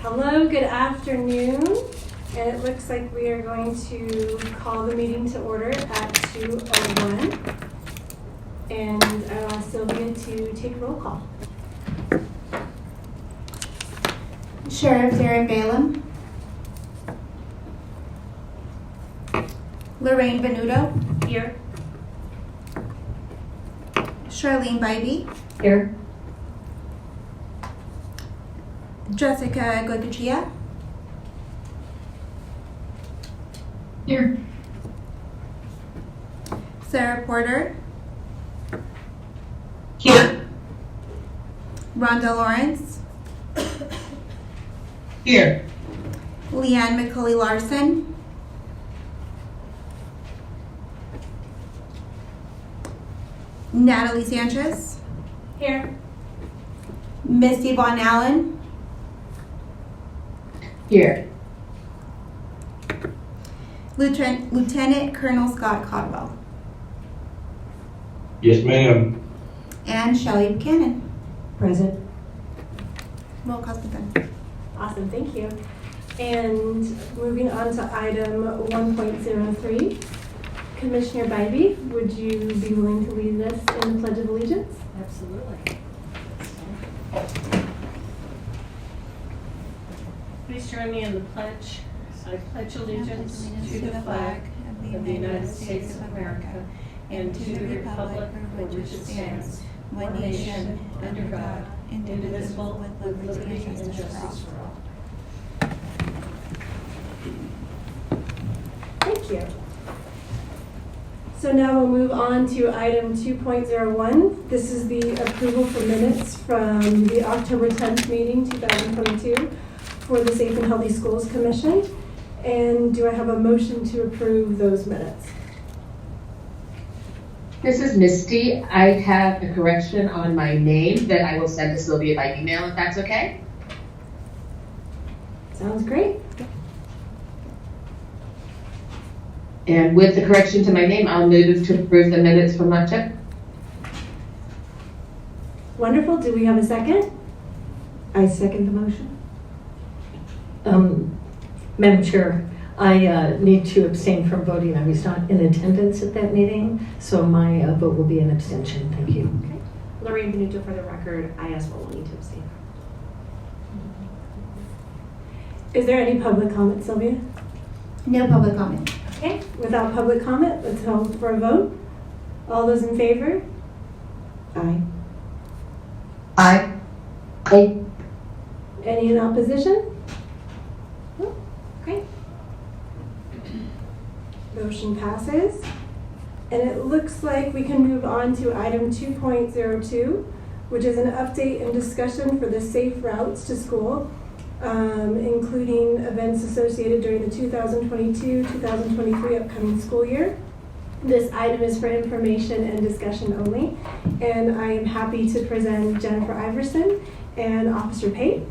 Hello, good afternoon. And it looks like we are going to call the meeting to order at 2:01. And I'll ask Sylvia to take a roll call. Sheriff Darren Balaam. Lorraine Venuto. Here. Charlene Bybee. Here. Jessica Goycochea. Here. Sarah Porter. Here. Rhonda Lawrence. Here. Leanne McCauley Larson. Natalie Sanchez. Here. Misty Vaughn Allen. Here. Lieutenant Colonel Scott Codwell. Yes, ma'am. And Shelley Buchanan. Present. Roll call done. Awesome, thank you. And moving on to item 1.03. Commissioner Bybee, would you be willing to lead us in the Pledge of Allegiance? Absolutely. Please join me in the pledge. I pledge allegiance to the flag of the United States of America and to the republic for which it stands, one nation, under God, indivisible, with liberty and justice for all. Thank you. So now we'll move on to item 2.01. This is the approval for minutes from the October 10th meeting, 2022, for the Safe and Healthy Schools Commission. And do I have a motion to approve those minutes? This is Misty. I have a correction on my name that I will send to Sylvia by email, if that's okay. Sounds great. And with the correction to my name, I'll move to approve the minutes from October. Wonderful. Do we have a second? I second the motion. Madam Chair, I need to abstain from voting. I was not in attendance at that meeting, so my vote will be an abstention. Thank you. Okay. Lorraine Venuto, for the record, I as well will need to abstain. Is there any public comment, Sylvia? No public comment. Okay. Without public comment, let's hold for a vote. All those in favor? Aye. Aye. Aye. Any in opposition? No? Great. Motion passes. And it looks like we can move on to item 2.02, which is an update and discussion for the safe routes to school, including events associated during the 2022-2023 upcoming school year. This item is for information and discussion only, and I am happy to present Jennifer Iverson and Officer Pate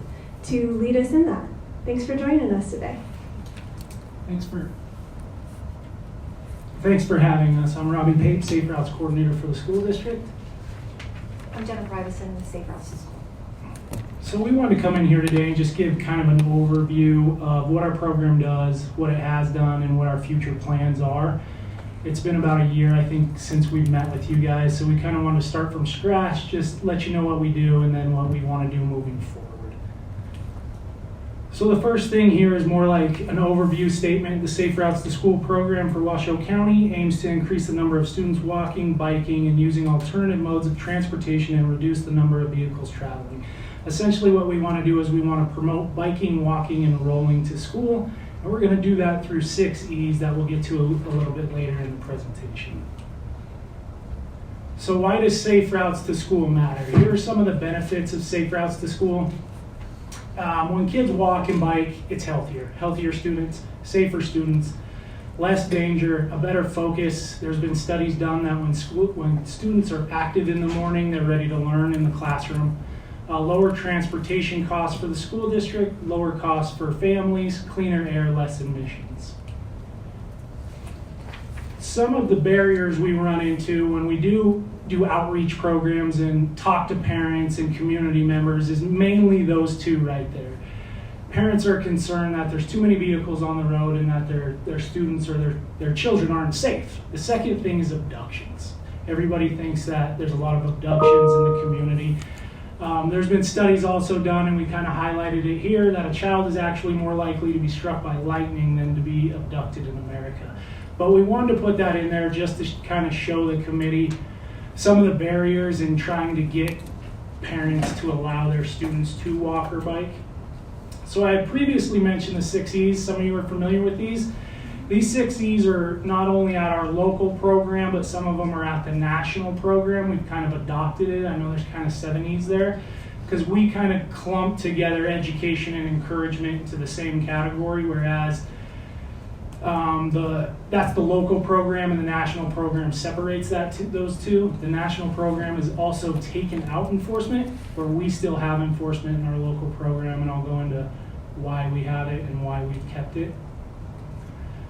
to lead us in that. Thanks for joining us today. Thanks for having us. I'm Robbie Pate, Safe Routes Coordinator for the school district. I'm Jennifer Iverson, Safe Routes to School. So we wanted to come in here today and just give kind of an overview of what our program does, what it has done, and what our future plans are. It's been about a year, I think, since we've met with you guys, so we kind of want to start from scratch, just let you know what we do and then what we want to do moving forward. So the first thing here is more like an overview statement. The Safe Routes to School program for Washoe County aims to increase the number of students walking, biking, and using alternative modes of transportation and reduce the number of vehicles traveling. Essentially what we want to do is we want to promote biking, walking, and rolling to school. And we're going to do that through 6 E's that we'll get to a little bit later in the presentation. So why does Safe Routes to School matter? Here are some of the benefits of Safe Routes to School. When kids walk and bike, it's healthier. Healthier students, safer students, less danger, a better focus. There's been studies done that when students are active in the morning, they're ready to learn in the classroom. Lower transportation costs for the school district, lower costs for families, cleaner air, less emissions. Some of the barriers we run into when we do outreach programs and talk to parents and community members is mainly those two right there. parents are concerned that there's too many vehicles on the road and that their students or their children aren't safe. The second thing is abductions. Everybody thinks that there's a lot of abductions in the community. There's been studies also done, and we kind of highlighted it here, that a child is actually more likely to be struck by lightning than to be abducted in America. But we wanted to put that in there just to kind of show the committee some of the barriers in trying to get parents to allow their students to walk or bike. So I had previously mentioned the 6 E's. Some of you are familiar with these. These 6 E's are not only at our local program, but some of them are at the national program. We've kind of adopted it. I know there's kind of 7 E's there, because we kind of clump together education and encouragement into the same category, whereas that's the local program, and the national program separates those two. The national program has also taken out enforcement, where we still have enforcement in our local program, and I'll go into why we have it and why we've kept it.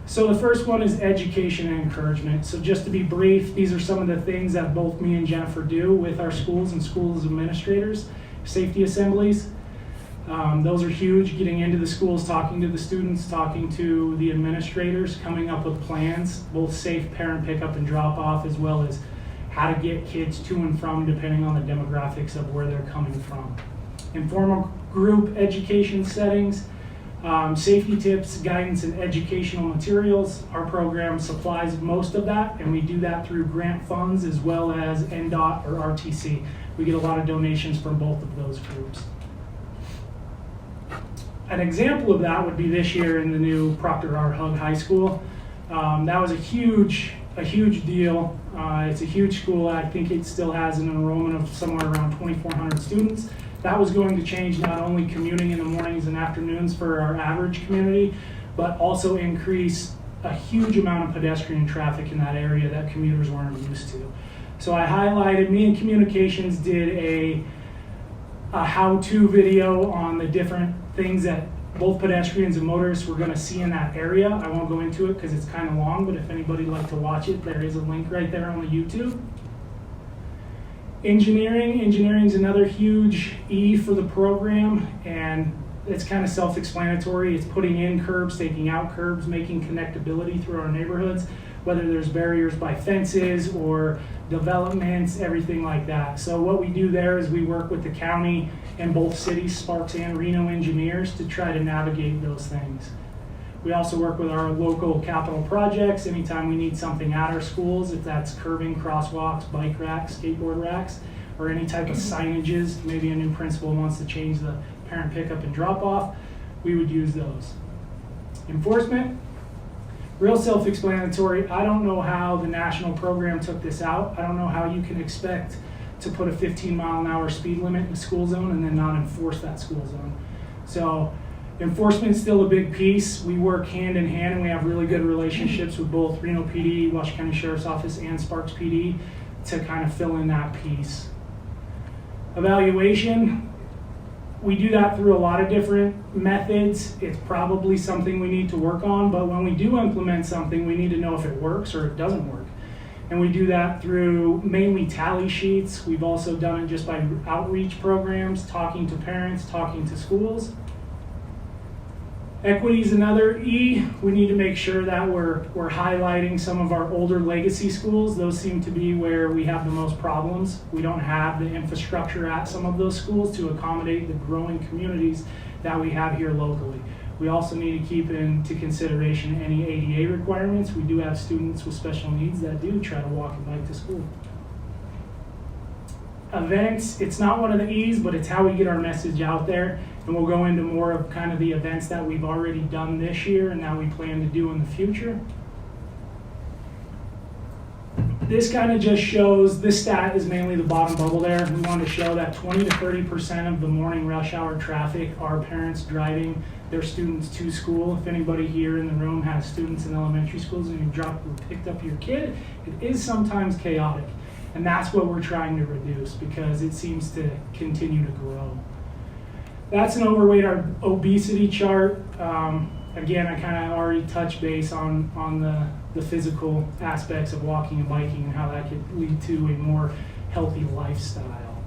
So the first one is education and encouragement. So just to be brief, these are some of the things that both me and Jennifer do with our schools and schools administrators. Safety assemblies. Those are huge, getting into the schools, talking to the students, talking to the administrators, coming up with plans, both safe parent pickup and drop off, as well as how to get kids to and from depending on the demographics of where they're coming from. Informal group education settings, safety tips, guidance, and educational materials. Our program supplies most of that, and we do that through grant funds as well as NDOT or RTC. We get a lot of donations from both of those groups. An example of that would be this year in the new Proctor R. Hug High School. That was a huge deal. It's a huge school. I think it still has an enrollment of somewhere around 2,400 students. That was going to change not only commuting in the mornings and afternoons for our average community, but also increase a huge amount of pedestrian traffic in that area that commuters weren't used to. So I highlighted, me and communications did a how-to video on the different things that both pedestrians and motorists were going to see in that area. I won't go into it because it's kind of long, but if anybody would like to watch it, there is a link right there on the YouTube. Engineering is another huge E for the program, and it's kind of self-explanatory. It's putting in curbs, taking out curbs, making connectability through our neighborhoods, whether there's barriers by fences or developments, everything like that. So what we do there is we work with the county and both cities, Sparks and Reno engineers, to try to navigate those things. We also work with our local capital projects anytime we need something at our schools, if that's curbing, crosswalks, bike racks, skateboard racks, or any type of signages. Maybe a new principal wants to change the parent pickup and drop off, we would use those. Enforcement, real self-explanatory. I don't know how the national program took this out. I don't know how you can expect to put a 15-mile-an-hour speed limit in a school zone and then not enforce that school zone. So enforcement is still a big piece. We work hand in hand, and we have really good relationships with both Reno PD, Washington County Sheriff's Office, and Sparks PD to kind of fill in that piece. Evaluation, we do that through a lot of different methods. It's probably something we need to work on, but when we do implement something, we need to know if it works or it doesn't work. And we do that through mainly tally sheets. We've also done it just by outreach programs, talking to parents, talking to schools. Equity is another E. We need to make sure that we're highlighting some of our older legacy schools. Those seem to be where we have the most problems. We don't have the infrastructure at some of those schools to accommodate the growing communities that we have here locally. We also need to keep into consideration any ADA requirements. We do have students with special needs that do try to walk and bike to school. Events, it's not one of the E's, but it's how we get our message out there. And we'll go into more of kind of the events that we've already done this year and now we plan to do in the future. This kind of just shows, this stat is mainly the bottom bubble there. We want to show that 20 to 30% of the morning rush hour traffic are parents driving their students to school. If anybody here in the room has students in elementary schools and you picked up your kid, it is sometimes chaotic. And that's what we're trying to reduce because it seems to continue to grow. That's an overweight or obesity chart. Again, I kind of already touched base on the physical aspects of walking and biking and how that could lead to a more healthy lifestyle.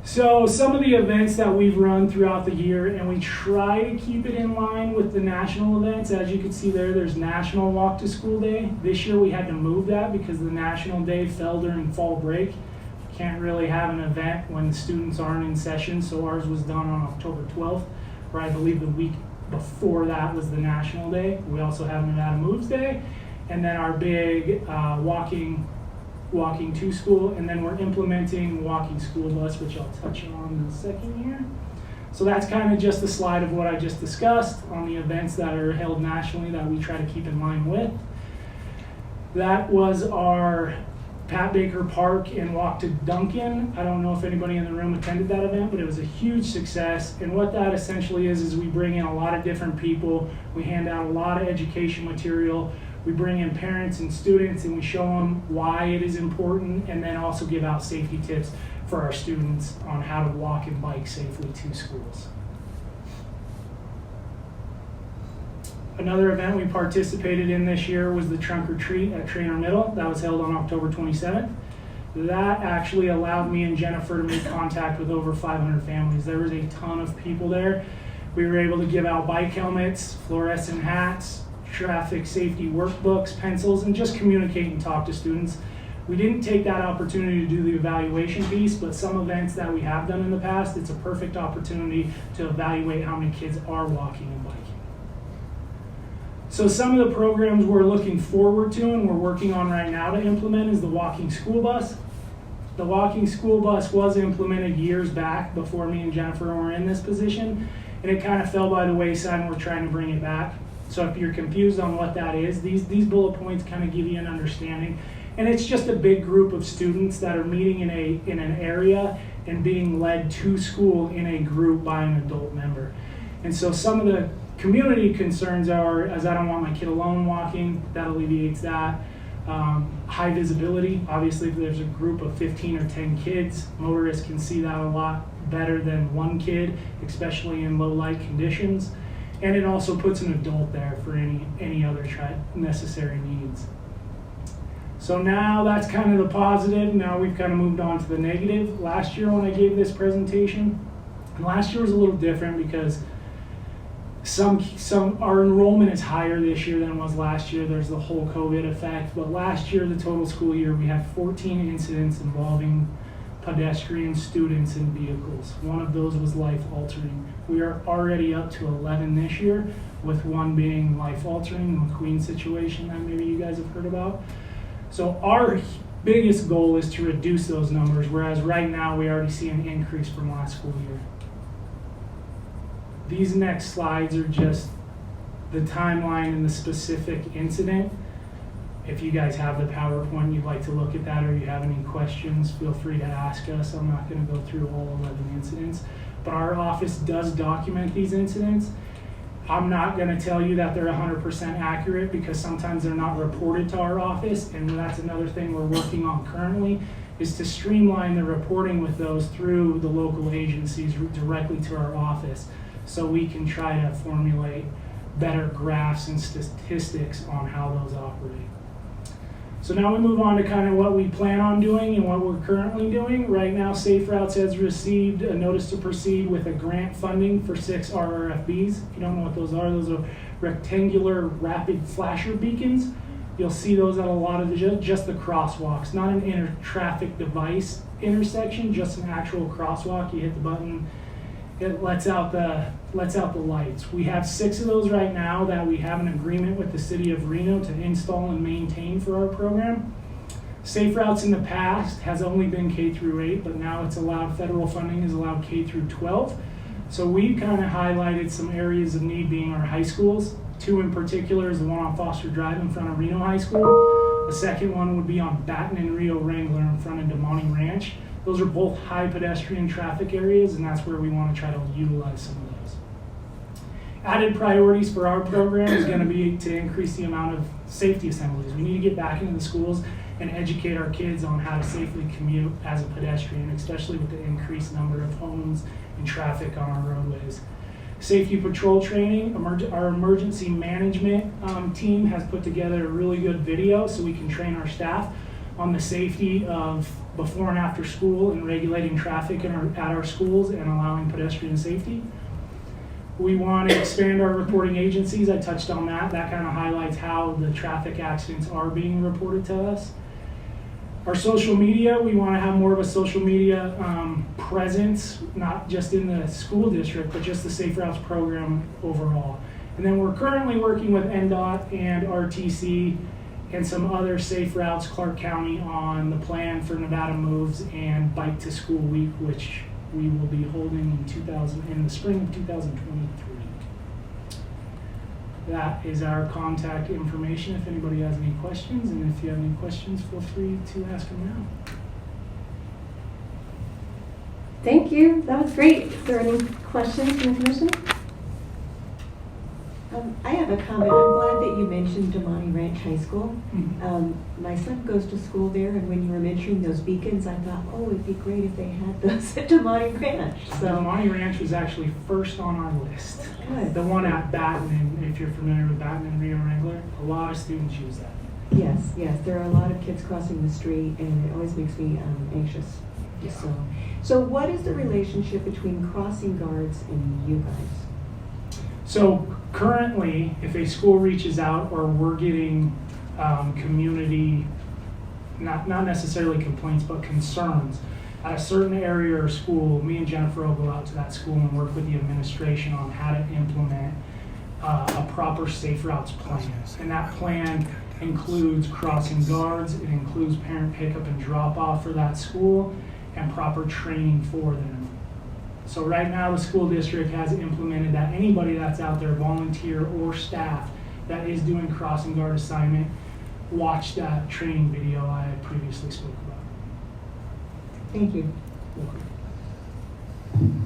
So some of the events that we've run throughout the year, and we try to keep it in line with the national events. As you can see there's National Walk to School Day. This year we had to move that because the National Day fell during fall break. Can't really have an event when the students aren't in session, so ours was done on October 12th, where I believe the week before that was the National Day. We also have Nevada Moves Day, and then our big walking to school, and then we're implementing walking school bus, which I'll touch on in a second here. So that's kind of just a slide of what I just discussed on the events that are held nationally that we try to keep in line with. That was our Pat Baker Park and Walk to Duncan. I don't know if anybody in the room attended that event, but it was a huge success. And what that essentially is we bring in a lot of different people. We hand out a lot of education material. We bring in parents and students, and we show them why it is important, and then also give out safety tips for our students on how to walk and bike safely to schools. Another event we participated in this year was the Trunk or Treat at Trainer Middle. That was held on October 27th. That actually allowed me and Jennifer to make contact with over 500 families. There was a ton of people there. We were able to give out bike helmets, fluorescent hats, traffic safety workbooks, pencils, and just communicate and talk to students. We didn't take that opportunity to do the evaluation piece, but some events that we have done in the past, it's a perfect opportunity to evaluate how many kids are walking and biking. So some of the programs we're looking forward to and we're working on right now to implement is the walking school bus. The walking school bus was implemented years back before me and Jennifer were in this position, and it kind of fell by the wayside, and we're trying to bring it back. So if you're confused on what that is, these bullet points kind of give you an understanding. And it's just a big group of students that are meeting in an area and being led to school in a group by an adult member. And so some of the community concerns are, as I don't want my kid alone walking, that alleviates that. High visibility, obviously if there's a group of 15 or 10 kids, motorists can see that a lot better than one kid, especially in low light conditions. And it also puts an adult there for any other necessary needs. So now that's kind of the positive. Now we've kind of moved on to the negative. Last year when I gave this presentation, and last year was a little different because our enrollment is higher this year than it was last year. There's the whole COVID effect. But last year, the total school year, we had 14 incidents involving pedestrian students and vehicles. One of those was life-altering. We are already up to 11 this year, with one being life-altering, the McQueen situation that maybe you guys have heard about. So our biggest goal is to reduce those numbers, whereas right now we already see an increase from last school year. These next slides are just the timeline and the specific incident. If you guys have the PowerPoint, you'd like to look at that, or you have any questions, feel free to ask us. I'm not going to go through all 11 incidents, but our office does document these incidents. I'm not going to tell you that they're 100% accurate because sometimes they're not reported to our office, and that's another thing we're working on currently, is to streamline the reporting with those through the local agencies directly to our office, so we can try to formulate better graphs and statistics on how those operate. So now we move on to kind of what we plan on doing and what we're currently doing. Right now, Safe Routes has received a notice to proceed with a grant funding for 6 RRFBs. If you don't know what those are rectangular rapid flasher beacons. You'll see those at a lot of just the crosswalks, not an traffic device intersection, just an actual crosswalk. You hit the button, it lets out the lights. We have 6 of those right now that we have an agreement with the city of Reno to install and maintain for our program. Safe Routes in the past has only been K through 8, but now it's allowed, federal funding is allowed K through 12. So we kind of highlighted some areas of need being our high schools. 2 in particular is the one on Foster Drive in front of Reno High School. The second one would be on Baton and Rio Wrangler in front of Demonte Ranch. Those are both high pedestrian traffic areas, and that's where we want to try to utilize some of those. Added priorities for our program is going to be to increase the amount of safety assemblies. We need to get back into the schools and educate our kids on how to safely commute as a pedestrian, especially with the increased number of homes and traffic on our roadways. Safety patrol training, our emergency management team has put together a really good video so we can train our staff on the safety of before and after school and regulating traffic at our schools and allowing pedestrian safety. We want to expand our reporting agencies. I touched on that. That kind of highlights how the traffic accidents are being reported to us. Our social media, we want to have more of a social media presence, not just in the school district, but just the Safe Routes program overall. And then we're currently working with NDOT and RTC and some other Safe Routes Clark County on the plan for Nevada Moves and Bike to School Week, which we will be holding in the spring of 2023. That is our contact information if anybody has any questions, and if you have any questions, feel free to ask them now. Thank you. That was great. Is there any questions from the commission? I have a comment. I'm glad that you mentioned Damani Ranch High School. My son goes to school there, and when you were mentioning those beacons, I thought, oh, it'd be great if they had those at Damani Ranch. So Damani Ranch was actually first on our list. Good. The one at Baton, if you're familiar with Baton and Rio Wrangler, a lot of students use that. Yes, there are a lot of kids crossing the street, and it always makes me anxious. Yeah. So what is the relationship between crossing guards and you guys? So currently, if a school reaches out or we're getting community, not necessarily complaints, but concerns at a certain area or school, me and Jennifer will go out to that school and work with the administration on how to implement a proper Safe Routes plan. And that plan includes crossing guards, it includes parent pickup and drop off for that school, and proper training for them. So right now the school district has implemented that anybody that's out there, volunteer or staff, that is doing crossing guard assignment, watch that training video I had previously spoke about. Thank you.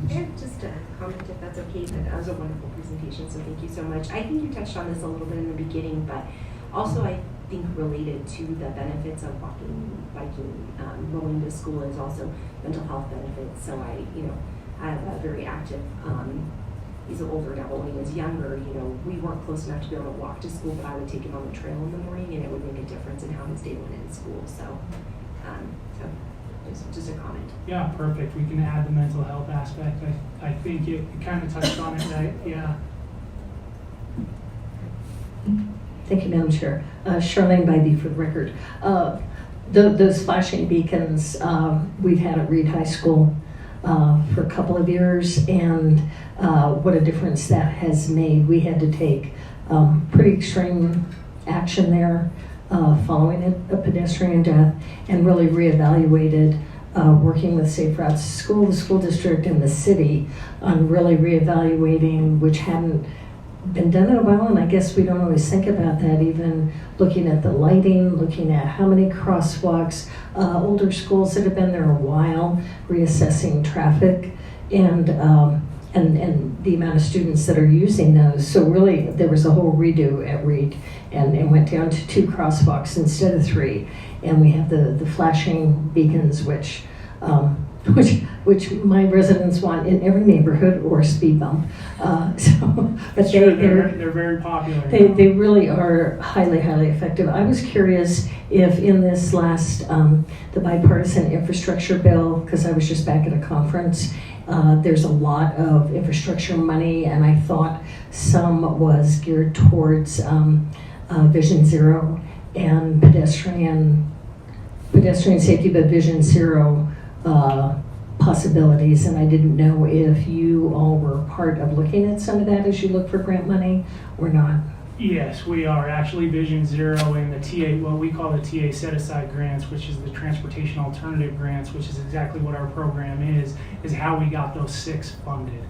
And just a comment, if that's okay, that was a wonderful presentation, so thank you so much. I think you touched on this a little bit in the beginning, but also I think related to the benefits of walking, biking, going to school is also mental health benefits. So I have a very active, he's an older now, but when he was younger, we weren't close enough to be able to walk to school, but I would take him on the trail in the morning, and it would make a difference in how his day went in school. So just a comment. Yeah, perfect. We can add the mental health aspect. I think it kind of touched on it, right? Yeah. Thank you, Madam Chair. Charlene Bybee for the record. Those flashing beacons we've had at Reed High School for a couple of years, and what a difference that has made. We had to take pretty extreme action there following a pedestrian death, and really reevaluated working with Safe Routes School, the school district, and the city on really reevaluating, which hadn't been done in a while, and I guess we don't always think about that, even looking at the lighting, looking at how many crosswalks, older schools that have been there a while, reassessing traffic, and the amount of students that are using those. So really, there was a whole redo at Reed, and went down to 2 crosswalks instead of 3, and we have the flashing beacons, which my residents want in every neighborhood, or a speed bump. But they're very popular. They really are highly effective. I was curious if in this last the bipartisan infrastructure bill, because I was just back at a conference, there's a lot of infrastructure money, and I thought some was geared towards Vision Zero and pedestrian safety, but Vision Zero possibilities, and I didn't know if you all were part of looking at some of that as you look for grant money or not. Yes, we are. Actually, Vision Zero and the TA, what we call the TA set-aside grants, which is the Transportation Alternative Grants, which is exactly what our program is how we got those 6 funded.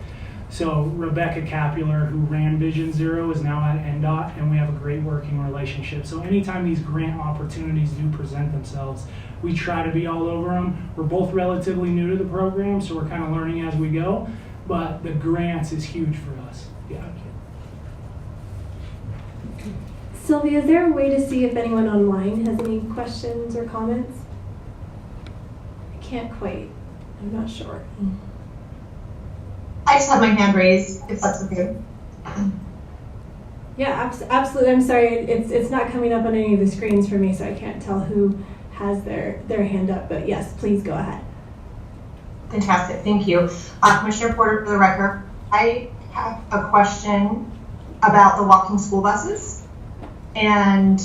So Rebecca Capular, who ran Vision Zero, is now at NDOT, and we have a great working relationship. So anytime these grant opportunities do present themselves, we try to be all over them. We're both relatively new to the program, so we're kind of learning as we go, but the grants is huge for us. Yeah. Sylvia, is there a way to see if anyone online has any questions or comments? I can't quite. I'm not sure. I just have my hand raised, if that's okay. Yeah, absolutely. I'm sorry, it's not coming up on any of the screens for me, so I can't tell who has their hand up, but yes, please go ahead. Fantastic, thank you. Commissioner Porter, for the record, I have a question about the walking school buses. And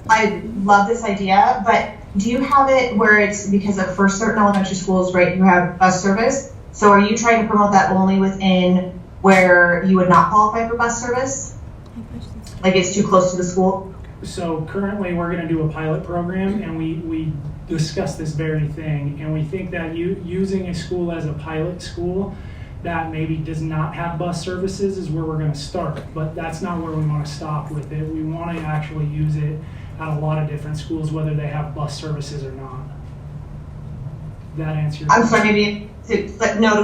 I love this idea, but do you have it where it's because of for certain elementary schools, right, you have bus service? So are you trying to promote that only within where you would not qualify for bus service? Like it's too close to the school? So currently we're going to do a pilot program, and we discussed this very thing, and we think that using a school as a pilot school that maybe does not have bus services is where we're going to start, but that's not where we want to stop with it. We want to actually use it at a lot of different schools, whether they have bus services or not. That answer your I'm sorry, maybe to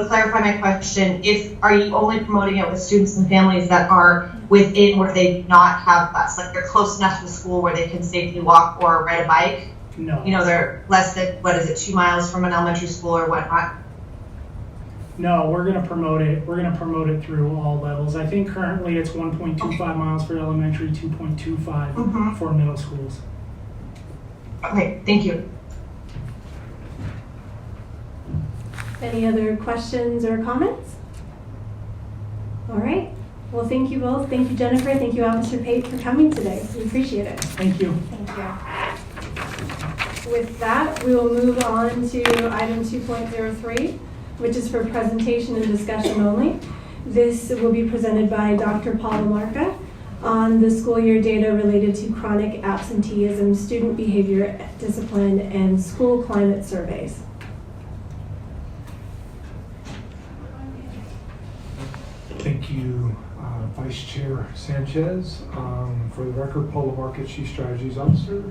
clarify my question, are you only promoting it with students and families that are within where they do not have bus, like they're close enough to the school where they can safely walk or ride a bike? No. You know, they're less than, 2 miles from an elementary school or whatnot? No, we're going to promote it. We're going to promote it through all levels. I think currently it's 1.25 miles for elementary, 2.25 for middle schools. Okay, thank you. Any other questions or comments? All right. Well, thank you both. Thank you, Jennifer. Thank you, Officer Pate, for coming today. We appreciate it. Thank you. Thank you. With that, we will move on to item 2.03, which is for presentation and discussion only. This will be presented by Dr. Paula Marca on the school year data related to chronic absenteeism, student behavior, discipline, and school climate surveys. Thank you, Vice Chair Sanchez. For the record, Paula Marca, Chief Strategies Officer.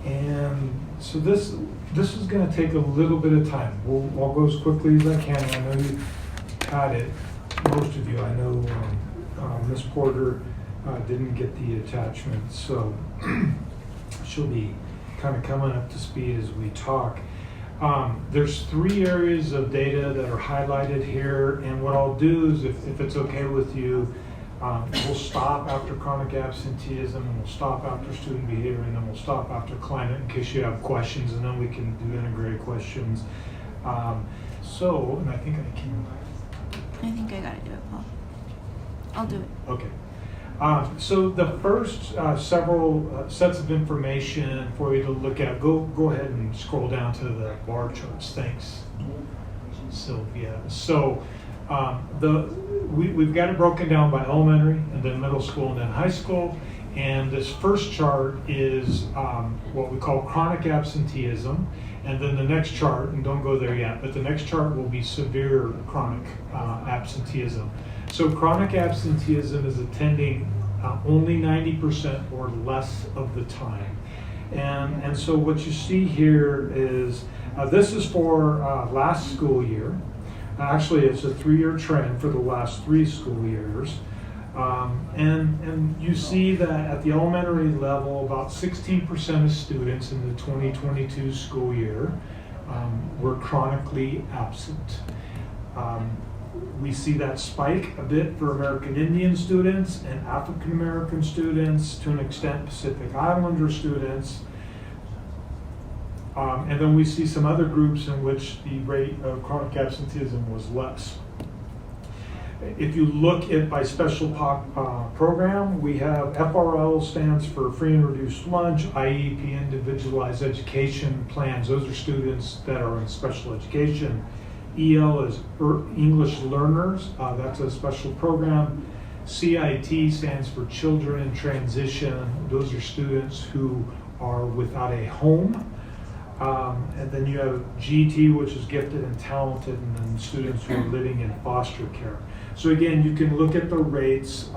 And so this is going to take a little bit of time. I'll go as quickly as I can. I know you had it, most of you. I know Ms. Porter didn't get the attachment, so she'll be kind of coming up to speed as we talk. There's 3 areas of data that are highlighted here, and what I'll do is, if it's okay with you, we'll stop after chronic absenteeism, and we'll stop after student behavior, and then we'll stop after climate in case you have questions, and then we can do integrated questions. And I think I can. I think I gotta do it, Paul. I'll do it. Okay. So the first several sets of information for you to look at, go ahead and scroll down to the bar charts. Thanks, Sylvia. So we've got it broken down by elementary, and then middle school, and then high school. And this first chart is what we call chronic absenteeism. And then the next chart, and don't go there yet, but the next chart will be severe chronic absenteeism. So chronic absenteeism is attending only 90% or less of the time. And so what you see here is, this is for last school year. Actually, it's a 3-year trend for the last 3 school years. And you see that at the elementary level, about 16% of students in the 2022 school year were chronically absent. We see that spike a bit for American Indian students and African American students, to an extent Pacific Islander students. And then we see some other groups in which the rate of chronic absenteeism was less. If you look at by special program, we have FRL stands for free and reduced lunch, IEP individualized education plans. Those are students that are in special education. EL is English learners, that's a special program. CIT stands for children in transition. Those are students who are without a home. And then you have GT, which is gifted and talented, and then students who are living in foster care. So again, you can look at the rates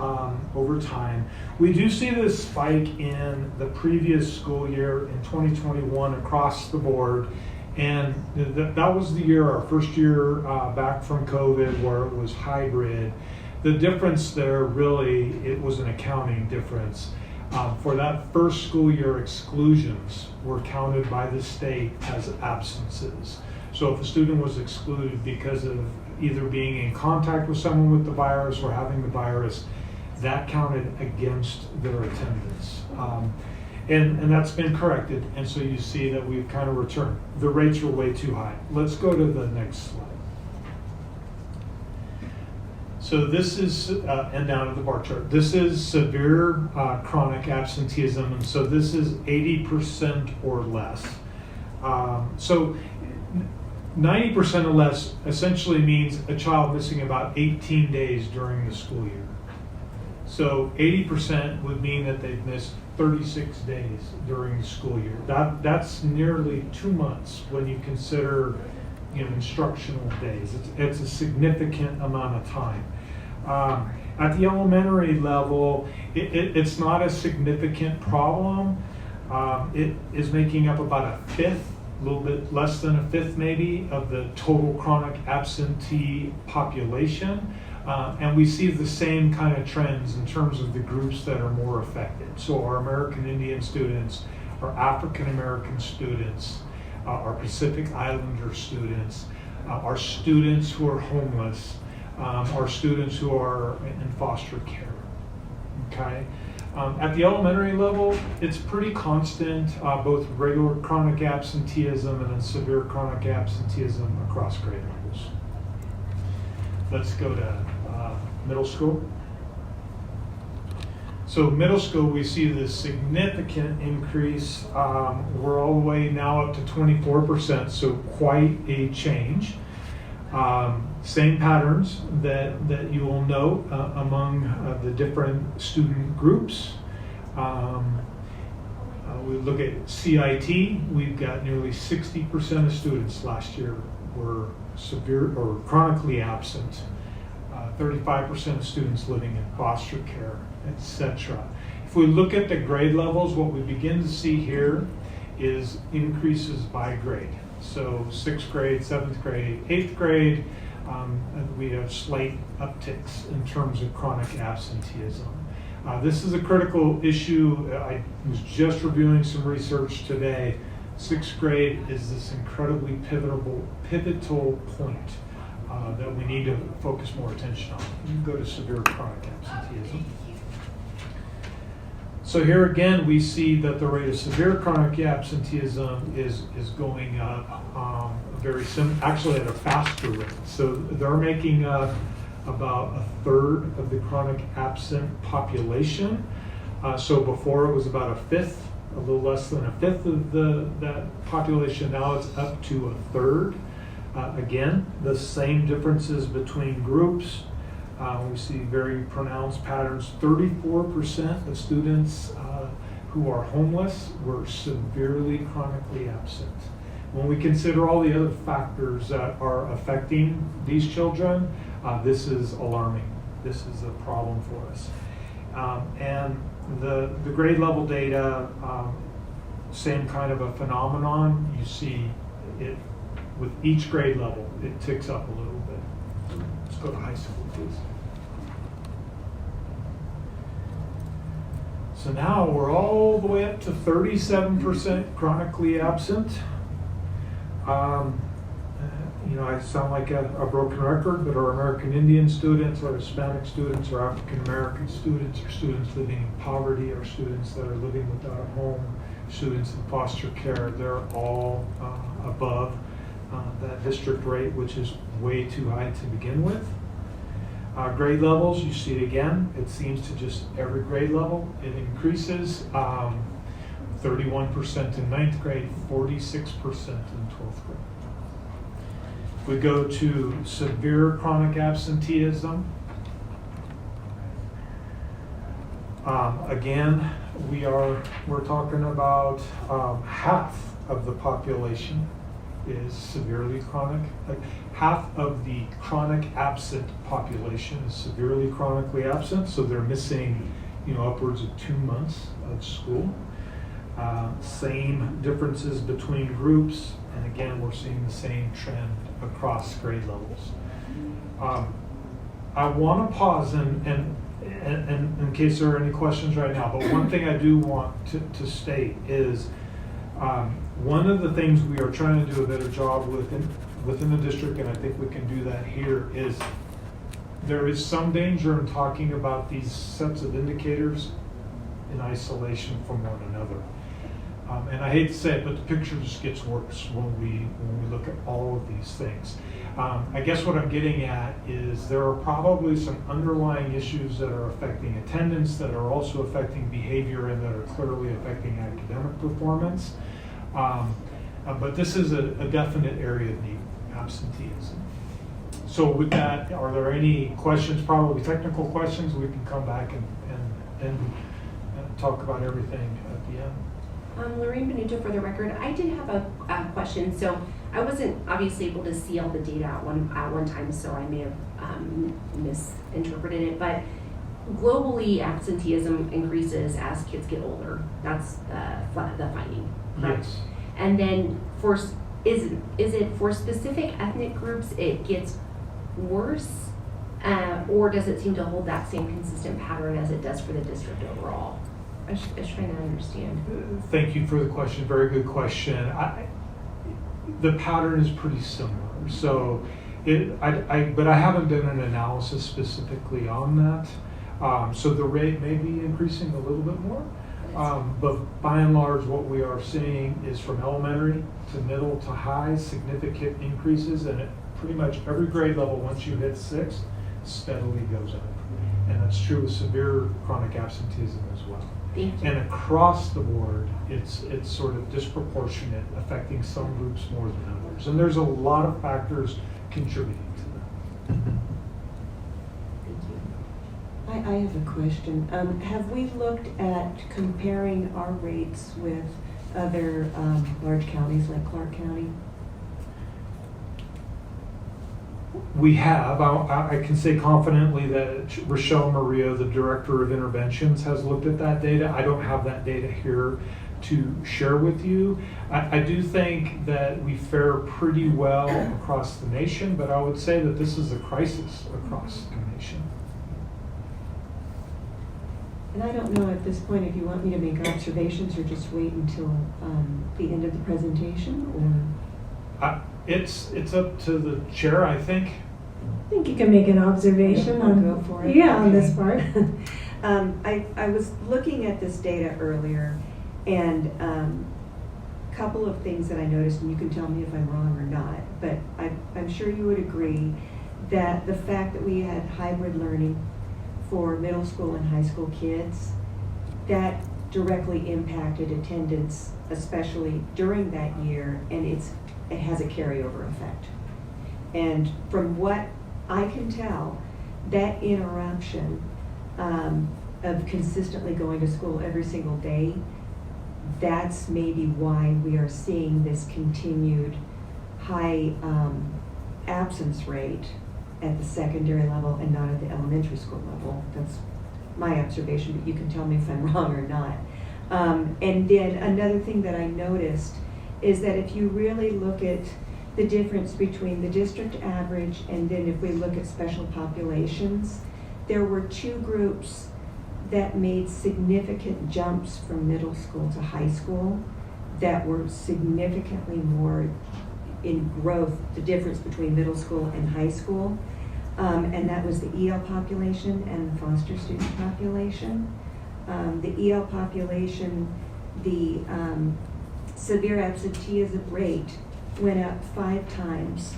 over time. We do see this spike in the previous school year in 2021 across the board. And that was the year, our first year back from COVID, where it was hybrid. The difference there, really, it was an accounting difference. For that first school year, exclusions were counted by the state as absences. So if a student was excluded because of either being in contact with someone with the virus or having the virus, that counted against their attendance. And that's been corrected, and so you see that we've kind of returned. The rates are way too high. Let's go to the next slide. So this is, and down to the bar chart, this is severe chronic absenteeism, and so this is 80% or less. So 90% or less essentially means a child missing about 18 days during the school year. So 80% would mean that they've missed 36 days during the school year. That's nearly 2 months when you consider, instructional days. It's a significant amount of time. At the elementary level, it's not a significant problem. It is making up about a fifth, a little bit less than a fifth maybe, of the total chronic absentee population. And we see the same kind of trends in terms of the groups that are more affected. So our American Indian students, our African American students, our Pacific Islander students, our students who are homeless, our students who are in foster care. Okay. At the elementary level, it's pretty constant, both regular chronic absenteeism and then severe chronic absenteeism across grade levels. Let's go to middle school. So middle school, we see this significant increase. We're all the way now up to 24%, so quite a change. Same patterns that you will note among the different student groups. We look at CIT, we've got nearly 60% of students last year were severe or chronically absent. 35% of students living in foster care, etc. If we look at the grade levels, what we begin to see here is increases by grade. So 6th grade, 7th grade, 8th grade, and we have slight upticks in terms of chronic absenteeism. This is a critical issue. I was just reviewing some research today. 6th grade is this incredibly pivotal point that we need to focus more attention on. You can go to severe chronic absenteeism. So here again, we see that the rate of severe chronic absenteeism is going up actually at a faster rate. So they're making up about a third of the chronic absent population. So before it was about a fifth, a little less than a fifth of that population. Now it's up to a third. Again, the same differences between groups. We see very pronounced patterns. 34% of students who are homeless were severely chronically absent. When we consider all the other factors that are affecting these children, this is alarming. This is a problem for us. And the grade level data, same kind of a phenomenon. You see it with each grade level, it ticks up a little bit. Let's go to high school, please. So now we're all the way up to 37% chronically absent. I sound like a broken record, but our American Indian students, our Hispanic students, our African American students, our students living in poverty, our students that are living without a home, students in foster care, they're all above that district rate, which is way too high to begin with. Grade levels, you see it again. It seems to just every grade level, it increases. 31% in 9th grade, 46% in 12th grade. We go to severe chronic absenteeism. Again, we're talking about half of the population is severely chronic. Like half of the chronic absent population is severely chronically absent, so they're missing, upwards of 2 months of school. Same differences between groups, and again, we're seeing the same trend across grade levels. I want to pause and in case there are any questions right now, but one thing I do want to state is one of the things we are trying to do a better job within the district, and I think we can do that here, is there is some danger in talking about these sets of indicators in isolation from one another. And I hate to say it, but the picture just gets worse when we look at all of these things. I guess what I'm getting at is there are probably some underlying issues that are affecting attendance, that are also affecting behavior, and that are clearly affecting academic performance. But this is a definite area of need, absenteeism. So with that, are there any questions, probably technical questions? We can come back and talk about everything at the end. Lorraine Benuto for the record. I did have a question. So I wasn't obviously able to see all the data at one time, so I may have misinterpreted it. But globally, absenteeism increases as kids get older. That's the finding, correct? Yes. And then is it for specific ethnic groups it gets worse, or does it seem to hold that same consistent pattern as it does for the district overall? I was trying to understand. Thank you for the question. Very good question. The pattern is pretty similar. So, but I haven't done an analysis specifically on that. So the rate may be increasing a little bit more. But by and large, what we are seeing is from elementary to middle to high, significant increases, and at pretty much every grade level, once you hit 6, steadily goes up. And that's true with severe chronic absenteeism as well. Thank you. And across the board, it's sort of disproportionate, affecting some groups more than others. And there's a lot of factors contributing to that. I have a question. Have we looked at comparing our rates with other large counties like Clark County? We have. I can say confidently that Rochelle Murillo, the Director of Interventions, has looked at that data. I don't have that data here to share with you. I do think that we fare pretty well across the nation, but I would say that this is a crisis across the nation. And I don't know at this point if you want me to make observations or just wait until the end of the presentation, or? It's up to the chair, I think. I think you can make an observation I'll on, go for it. yeah, on Okay. this part. I was looking at this data earlier, and a couple of things that I noticed, and you can tell me if I'm wrong or not, but I'm sure you would agree that the fact that we had hybrid learning for middle school and high school kids, that directly impacted attendance, especially during that year, and it has a carryover effect. And from what I can tell, that interruption of consistently going to school every single day, that's maybe why we are seeing this continued high absence rate at the secondary level and not at the elementary school level. That's my observation, but you can tell me if I'm wrong or not. And then another thing that I noticed is that if you really look at the difference between the district average and then if we look at special populations, there were 2 groups that made significant jumps from middle school to high school that were significantly more in growth, the difference between middle school and high school. And that was the EL population and the foster student population. The EL population, the severe absenteeism rate went up 5 times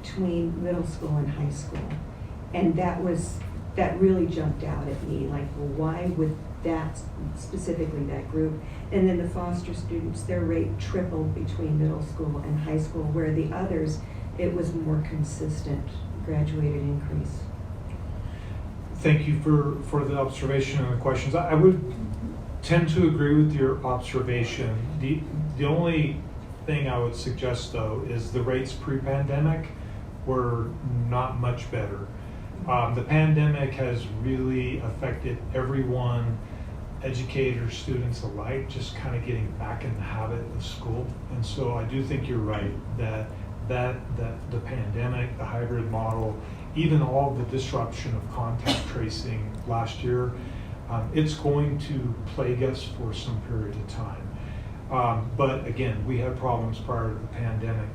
between middle school and high school. And that really jumped out at me, like, well, why would that, specifically that group? And then the foster students, their rate tripled between middle school and high school, where the others, it was more consistent, graduated increase. Thank you for the observation and the questions. I would tend to agree with your observation. The only thing I would suggest, though, is the rates pre-pandemic were not much better. The pandemic has really affected everyone, educators, students alike, just kind of getting back in the habit of school. And so I do think you're right that the pandemic, the hybrid model, even all the disruption of contact tracing last year, it's going to plague us for some period of time. But again, we had problems prior to the pandemic.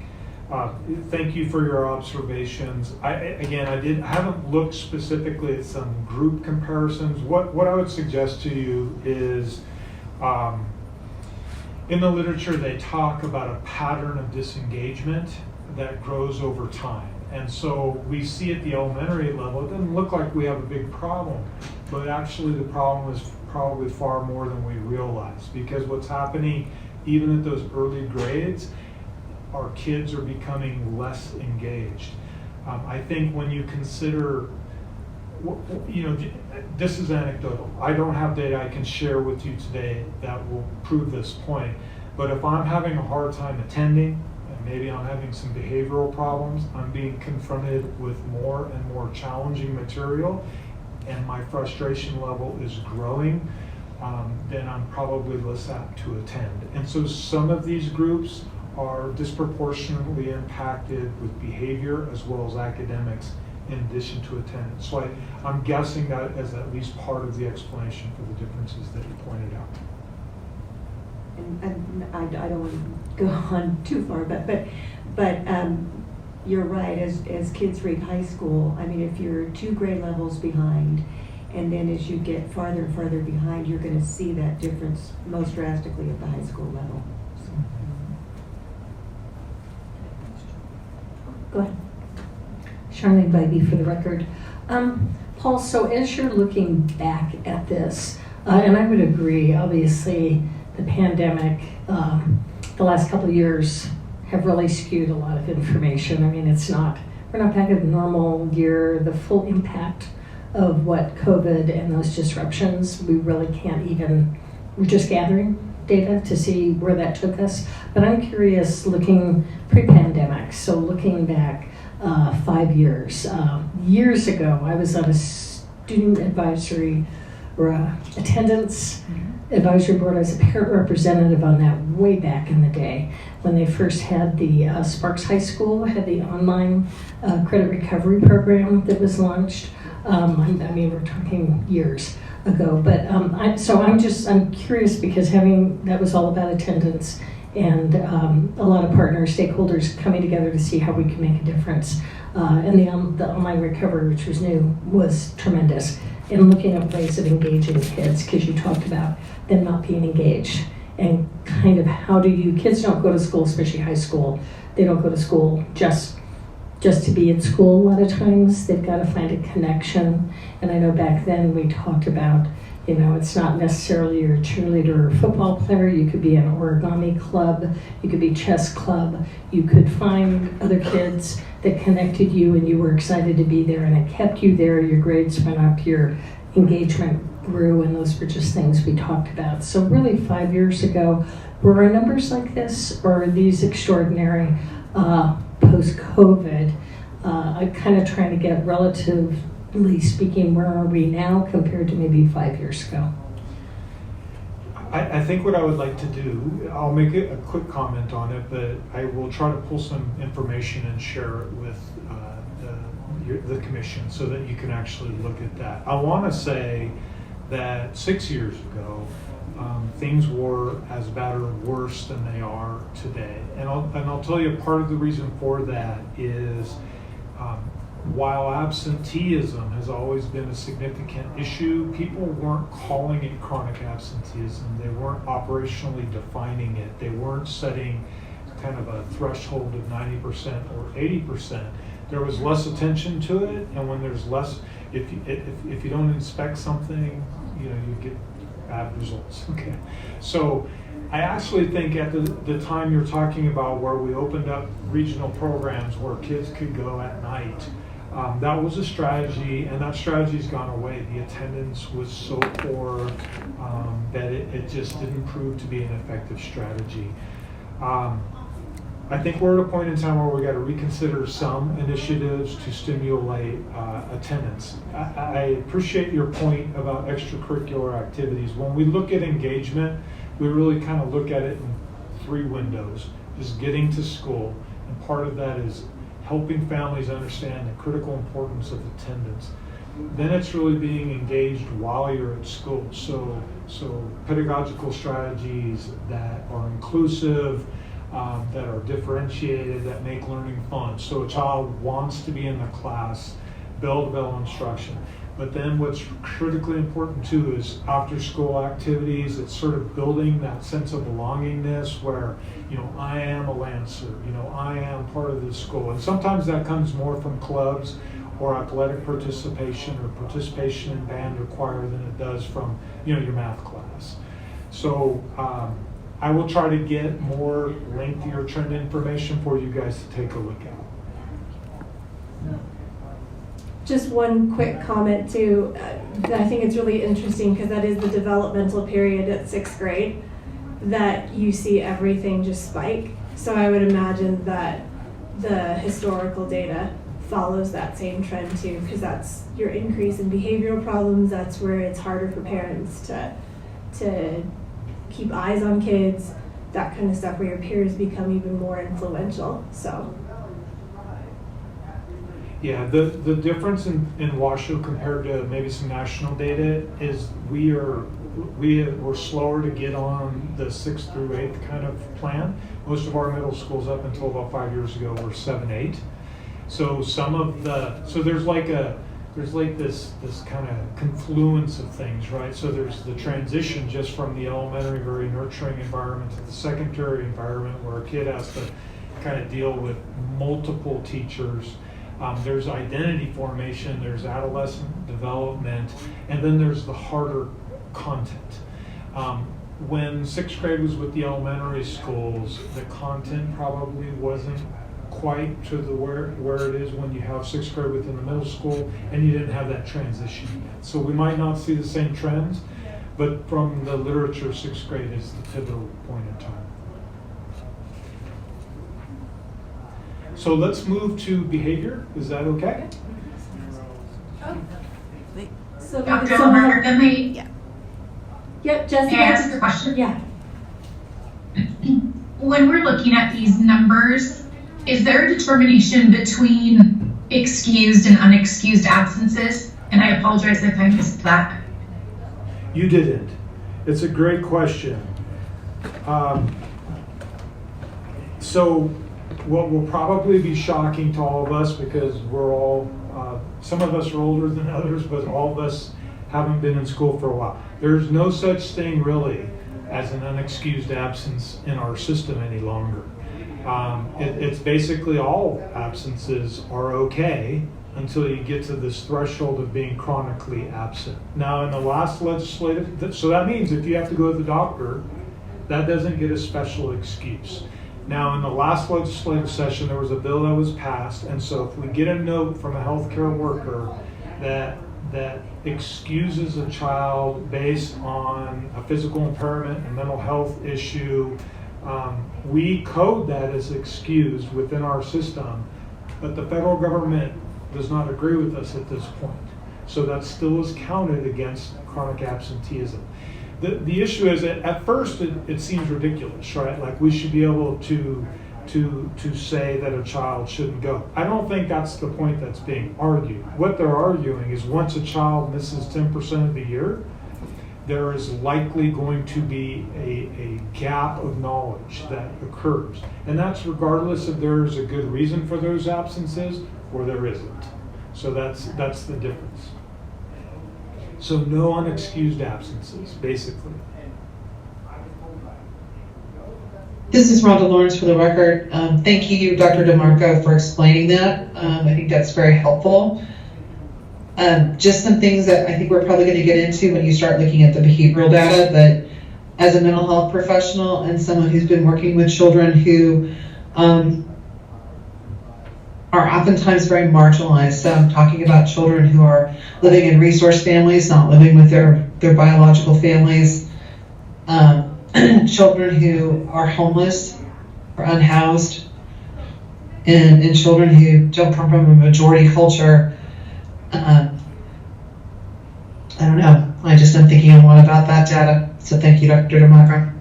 Thank you for your observations. I haven't looked specifically at some group comparisons. What I would suggest to you is, in the literature they talk about a pattern of disengagement that grows over time. And so we see at the elementary level, it doesn't look like we have a big problem, but actually the problem is probably far more than we realize, because what's happening even at those early grades, our kids are becoming less engaged. I think when you consider, this is anecdotal. I don't have data I can share with you today that will prove this point, but if I'm having a hard time attending, and maybe I'm having some behavioral problems, I'm being confronted with more and more challenging material, and my frustration level is growing, then I'm probably less apt to attend. And so some of these groups are disproportionately impacted with behavior as well as academics in addition to attendance. So I'm guessing that as at least part of the explanation for the differences that you pointed out. And I don't want to go on too far, but you're right. As kids reach high school, I mean, if you're 2 grade levels behind, and then as you get farther and farther behind, you're going to see that difference most drastically at the high school level. So, Go ahead. Charlene Bybee for the record. Paul, so as you're looking back at this, and I would agree, obviously the pandemic, the last couple of years have really skewed a lot of information. I mean, we're not back at a normal year. The full impact of what COVID and those disruptions, we really can't even, we're just gathering data to see where that took us. But I'm curious, looking pre-pandemic, so looking back 5 years. Years ago, I was on a student advisory or attendance advisory board. I was a parent representative on that way back in the day when they first had the Sparks High School had the online credit recovery program that was launched. I mean, we're talking years ago, but I'm curious because that was all about attendance and a lot of partners, stakeholders coming together to see how we can make a difference. And the online recovery, which was new, was tremendous. And looking at ways of engaging kids, because you talked about them not being engaged, and kind of kids don't go to school, especially high school. They don't go to school just to be in school a lot of times. They've got to find a connection. And I know back then we talked about, it's not necessarily you're a cheerleader or football player. You could be an origami club. You could be chess club. You could find other kids that connected you and you were excited to be there and it kept you there. Your grades went up, your engagement grew, and those were just things we talked about. So really 5 years ago, were our numbers like this, or are these extraordinary post-COVID? I'm kind of trying to get, relatively speaking, where are we now compared to maybe 5 years ago? I think what I would like to do, I'll make a quick comment on it, but I will try to pull some information and share it with the commission so that you can actually look at that. I want to say that 6 years ago, things were as bad or worse than they are today. And I'll tell you part of the reason for that is while absenteeism has always been a significant issue, people weren't calling it chronic absenteeism. They weren't operationally defining it. They weren't setting kind of a threshold of 90% or 80%. There was less attention to it, and when there's less, if you don't inspect something, you get bad results. Okay, so I actually think at the time you're talking about where we opened up regional programs where kids could go at night, that was a strategy, and that strategy's gone away. The attendance was so poor that it just didn't prove to be an effective strategy. I think we're at a point in time where we got to reconsider some initiatives to stimulate attendance. I appreciate your point about extracurricular activities. When we look at engagement, we really kind of look at it in 3 windows. Just getting to school, and part of that is helping families understand the critical importance of attendance. Then it's really being engaged while you're at school. So pedagogical strategies that are inclusive, that are differentiated, that make learning fun. So a child wants to be in the class, bell-to-bell instruction. But then what's critically important too is after school activities. It's sort of building that sense of belongingness where, I am a Lancer, I am part of this school. And sometimes that comes more from clubs or athletic participation or participation in band or choir than it does from, your math class. So I will try to get more lengthier trend information for you guys to take a look at. Just one quick comment too. I think it's really interesting because that is the developmental period at 6th grade that you see everything just spike. So I would imagine that the historical data follows that same trend too, because that's your increase in behavioral problems. That's where it's harder for parents to keep eyes on kids, that kind of stuff, where your peers become even more influential. So. Yeah, the difference in Washoe compared to maybe some national data is we're slower to get on the 6th through 8th kind of plan. Most of our middle schools up until about 5 years ago were 7-8. So there's this kind of confluence of things, right? So there's the transition just from the elementary, very nurturing environment to the secondary environment where a kid has to kind of deal with multiple teachers. There's identity formation, there's adolescent development, and then there's the harder content. When 6th grade was with the elementary schools, the content probably wasn't quite to the where it is when you have 6th grade within the middle school and you didn't have that transition yet. So we might not see the same trends, but from the literature, 6th grade is the pivotal point in time. So let's move to behavior. Is that okay? Wait. So Dr. Margaret, let me Yeah. Yep, Jessica. may I ask a question? Yeah. When we're looking at these numbers, is there a determination between excused and unexcused absences? And I apologize if I missed that. You didn't. It's a great question. So what will probably be shocking to all of us, because we're all, some of us are older than others, but all of us haven't been in school for a while. There's no such thing really as an unexcused absence in our system any longer. It's basically all absences are okay until you get to this threshold of being chronically absent. Now in the last legislative, so that means if you have to go to the doctor, that doesn't get a special excuse. Now in the last legislative session, there was a bill that was passed, and so if we get a note from a healthcare worker that excuses a child based on a physical impairment, a mental health issue, we code that as excused within our system, but the federal government does not agree with us at this point. So that still is counted against chronic absenteeism. The issue is that at first it seems ridiculous, right? Like we should be able to say that a child shouldn't go. I don't think that's the point that's being argued. What they're arguing is once a child misses 10% of the year, there is likely going to be a gap of knowledge that occurs. And that's regardless if there's a good reason for those absences or there isn't. So that's the difference. So no unexcused absences, basically. This is Rhonda Lawrence for the record. Thank you, Dr. DeMarco, for explaining that. I think that's very helpful. Just some things that I think we're probably going to get into when you start looking at the behavioral data, but as a mental health professional and someone who's been working with children who are oftentimes very marginalized. So I'm talking about children who are living in resource families, not living with their biological families, children who are homeless or unhoused, and children who don't come from a majority culture. I don't know. I just am thinking a lot about that data. So thank you, Dr. DeMarco.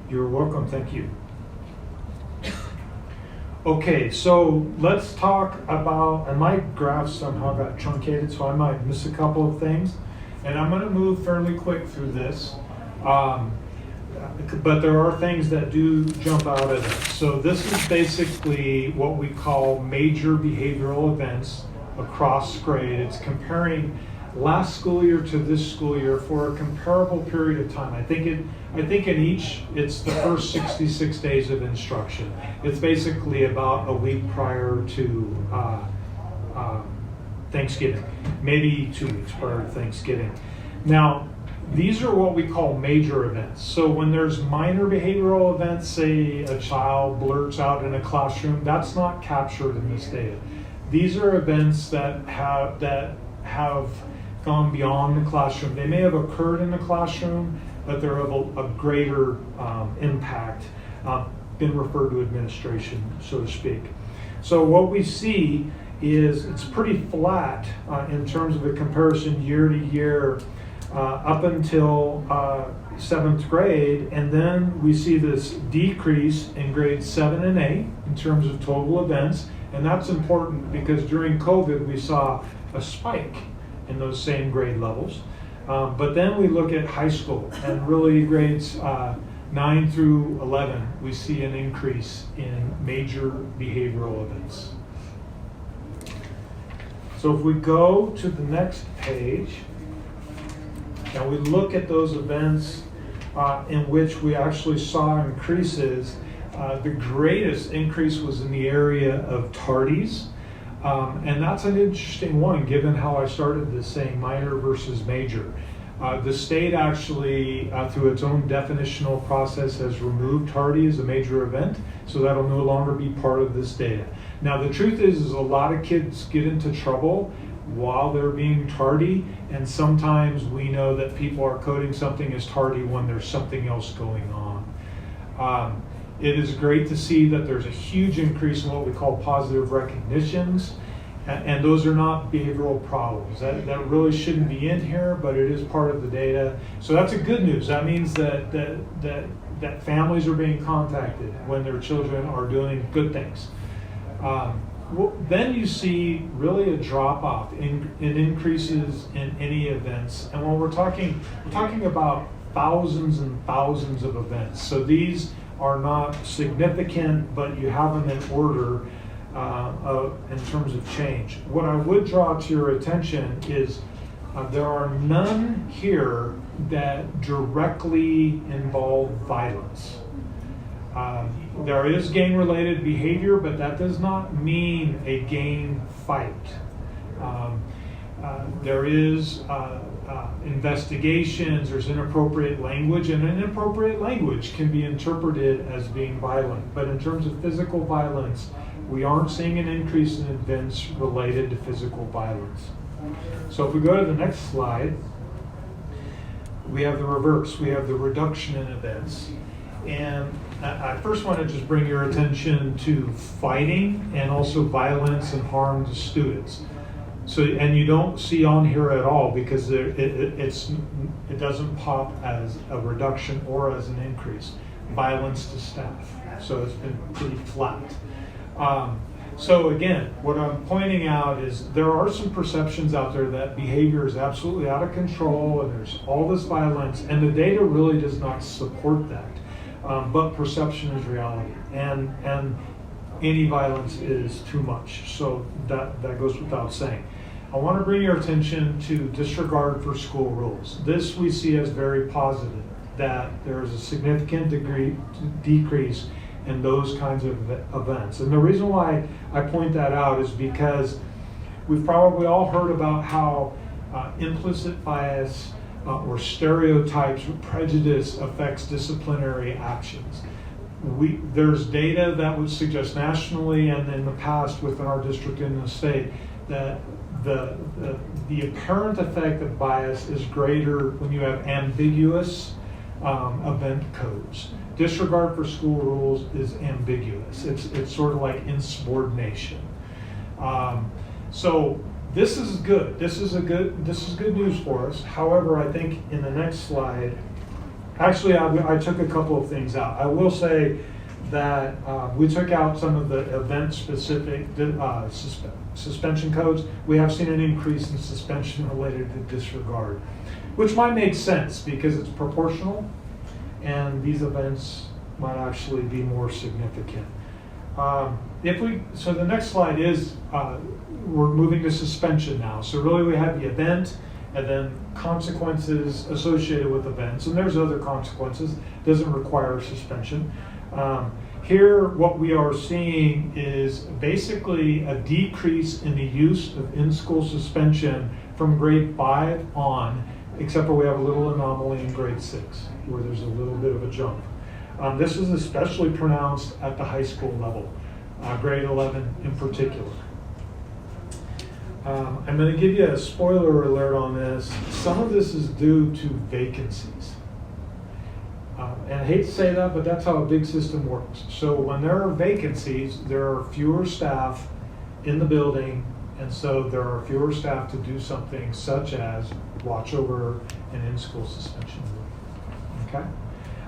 You're welcome. Thank you. Okay, so let's talk about, and my graph somehow got truncated, so I might miss a couple of things. And I'm going to move fairly quick through this. but there are things that do jump out at us. So this is basically what we call major behavioral events across grade. It's comparing last school year to this school year for a comparable period of time. I think in each, it's the first 66 days of instruction. It's basically about a week prior to Thanksgiving, maybe 2 weeks prior to Thanksgiving. Now, these are what we call major events. So when there's minor behavioral events, say a child blurts out in a classroom, that's not captured in this data. These are events that have gone beyond the classroom. They may have occurred in the classroom, but they're of a greater impact, been referred to administration, so to speak. So what we see is it's pretty flat in terms of a comparison year to year up until 7th grade, and then we see this decrease in grades 7 and 8 in terms of total events, and that's important because during COVID we saw a spike in those same grade levels. But then we look at high school, and really grades 9 through 11, we see an increase in major behavioral events. So if we go to the next page, and we look at those events in which we actually saw increases, the greatest increase was in the area of tardies. And that's an interesting one, given how I started this saying minor versus major. The state actually, through its own definitional process, has removed tardy as a major event, so that'll no longer be part of this data. Now, the truth is a lot of kids get into trouble while they're being tardy, and sometimes we know that people are coding something as tardy when there's something else going on. It is great to see that there's a huge increase in what we call positive recognitions, and those are not behavioral problems. That really shouldn't be in here, but it is part of the data. So that's a good news. That means that families are being contacted when their children are doing good things. Then you see really a drop-off in increases in any events. And when we're talking about thousands and thousands of events. So these are not significant, but you have them in order in terms of change. What I would draw to your attention is there are none here that directly involve violence. There is gang-related behavior, but that does not mean a gang fight. There is investigations, there's inappropriate language, and inappropriate language can be interpreted as being violent. But in terms of physical violence, we aren't seeing an increase in events related to physical violence. So if we go to the next slide, we have the reverse. We have the reduction in events. And I first want to just bring your attention to fighting and also violence and harm to students. So, and you don't see on here at all because it doesn't pop as a reduction or as an increase. Violence to staff. So it's been pretty flat. So again, what I'm pointing out is there are some perceptions out there that behavior is absolutely out of control and there's all this violence, and the data really does not support that. But perception is reality, and any violence is too much. So that goes without saying. I want to bring your attention to disregard for school rules. This we see as very positive, that there is a significant decrease in those kinds of events. And the reason why I point that out is because we've probably all heard about how implicit bias or stereotypes or prejudice affects disciplinary actions. There's data that would suggest nationally and in the past within our district and the state that the apparent effect of bias is greater when you have ambiguous event codes. Disregard for school rules is ambiguous. It's sort of like insubordination. So this is good. This is good news for us. However, I think in the next slide, actually I took a couple of things out. I will say that we took out some of the event-specific suspension codes. We have seen an increase in suspension related to disregard, which might make sense because it's proportional. and these events might actually be more significant. So the next slide is, we're moving to suspension now. So really we have the event and then consequences associated with events, and there's other consequences, doesn't require suspension. Here what we are seeing is basically a decrease in the use of in-school suspension from grade 5 on, except for we have a little anomaly in grade 6 where there's a little bit of a jump. This is especially pronounced at the high school level, grade 11 in particular. I'm going to give you a spoiler alert on this. Some of this is due to vacancies. And I hate to say that, but that's how a big system works. So when there are vacancies, there are fewer staff in the building, and so there are fewer staff to do something such as watch over an in-school suspension. Okay?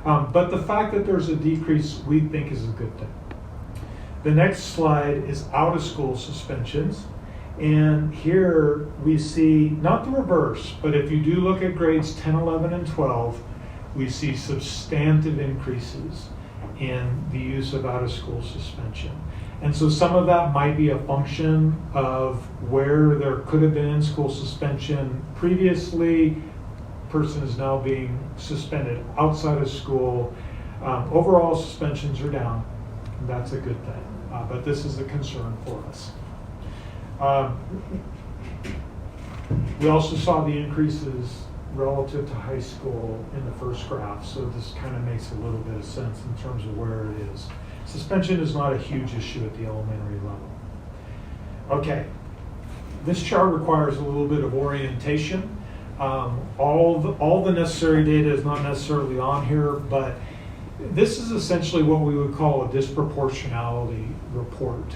But the fact that there's a decrease, we think is a good thing. The next slide is out-of-school suspensions. And here we see, not the reverse, but if you do look at grades 10, 11, and 12, we see substantive increases in the use of out-of-school suspension. And so some of that might be a function of where there could have been in-school suspension previously. Person is now being suspended outside of school. Overall suspensions are down. And that's a good thing. But this is a concern for us. We also saw the increases relative to high school in the first graph, so this kind of makes a little bit of sense in terms of where it is. Suspension is not a huge issue at the elementary level. Okay, this chart requires a little bit of orientation. All the necessary data is not necessarily on here, but this is essentially what we would call a disproportionality report.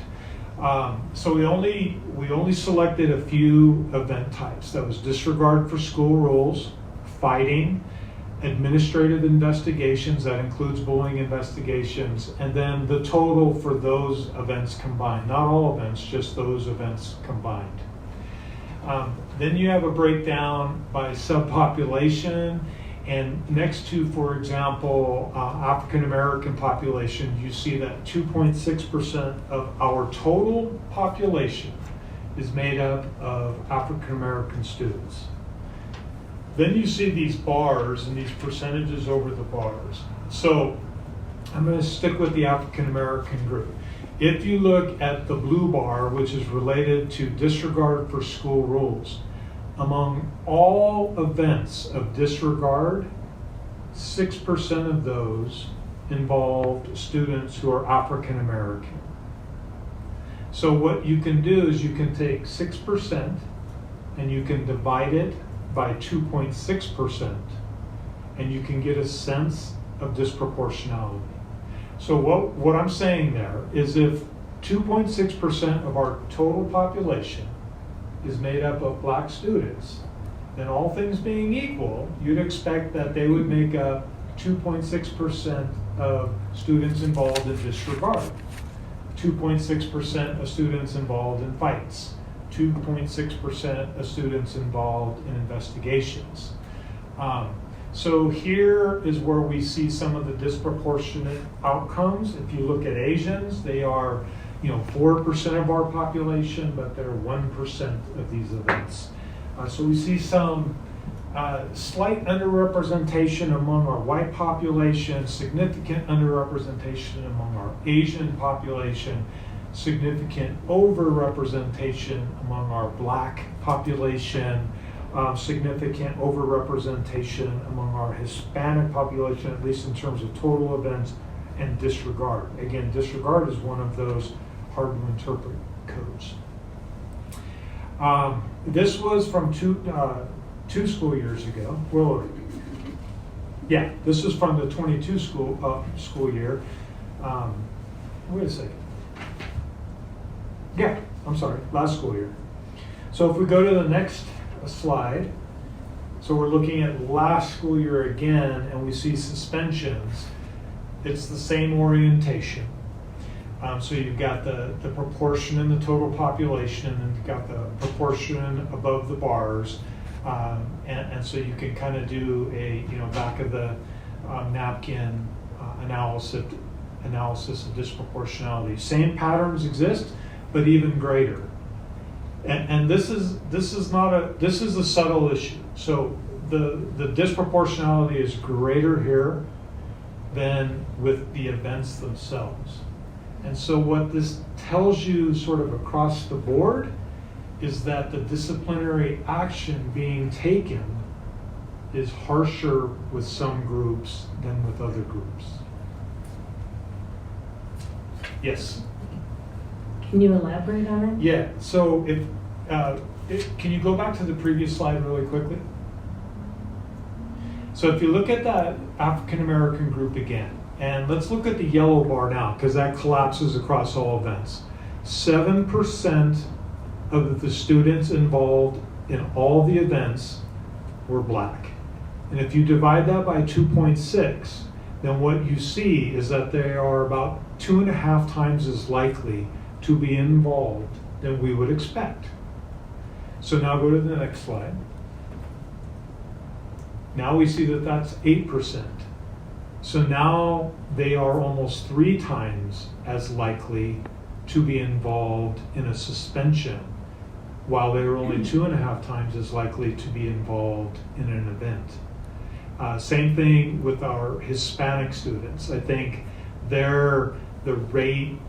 So we only selected a few event types. That was disregard for school rules, fighting, administrative investigations, that includes bullying investigations, and then the total for those events combined. Not all events, just those events combined. Then you have a breakdown by subpopulation, and next to, for example, African American population, you see that 2.6% of our total population is made up of African American students. Then you see these bars and these percentages over the bars. So I'm going to stick with the African American group. If you look at the blue bar, which is related to disregard for school rules, among all events of disregard, 6% of those involved students who are African American. So what you can do is you can take 6% and you can divide it by 2.6%, and you can get a sense of disproportionality. So what I'm saying there is if 2.6% of our total population is made up of black students, then all things being equal, you'd expect that they would make up 2.6% of students involved in disregard, 2.6% of students involved in fights, 2.6% of students involved in investigations. So here is where we see some of the disproportionate outcomes. If you look at Asians, they are 4% of our population, but they're 1% of these events. So we see some slight underrepresentation among our white population, significant underrepresentation among our Asian population, significant overrepresentation among our black population, significant overrepresentation among our Hispanic population, at least in terms of total events, and disregard. Again, disregard is one of those hard to interpret codes. This was from two school years ago. Well, yeah, this is from the 22 school year. Wait a second. Yeah, I'm sorry, last school year. So if we go to the next slide, so we're looking at last school year again, and we see suspensions. It's the same orientation. So you've got the proportion in the total population, and you've got the proportion above the bars, and so you can kind of do a back of the napkin analysis of disproportionality. Same patterns exist, but even greater. And this is a subtle issue. So the disproportionality is greater here than with the events themselves. And so what this tells you sort of across the board is that the disciplinary action being taken is harsher with some groups than with other groups. Yes? Can you elaborate on it? Yeah, so can you go back to the previous slide really quickly? So if you look at that African American group again, and let's look at the yellow bar now, because that collapses across all events. 7% of the students involved in all the events were Black. And if you divide that by 2.6, then what you see is that they are about 2.5 times as likely to be involved than we would expect. So now go to the next slide. Now we see that that's 8%. So now they are almost 3 times as likely to be involved in a suspension, while they are only 2.5 times as likely to be involved in an event. Same thing with our Hispanic students. I think the rate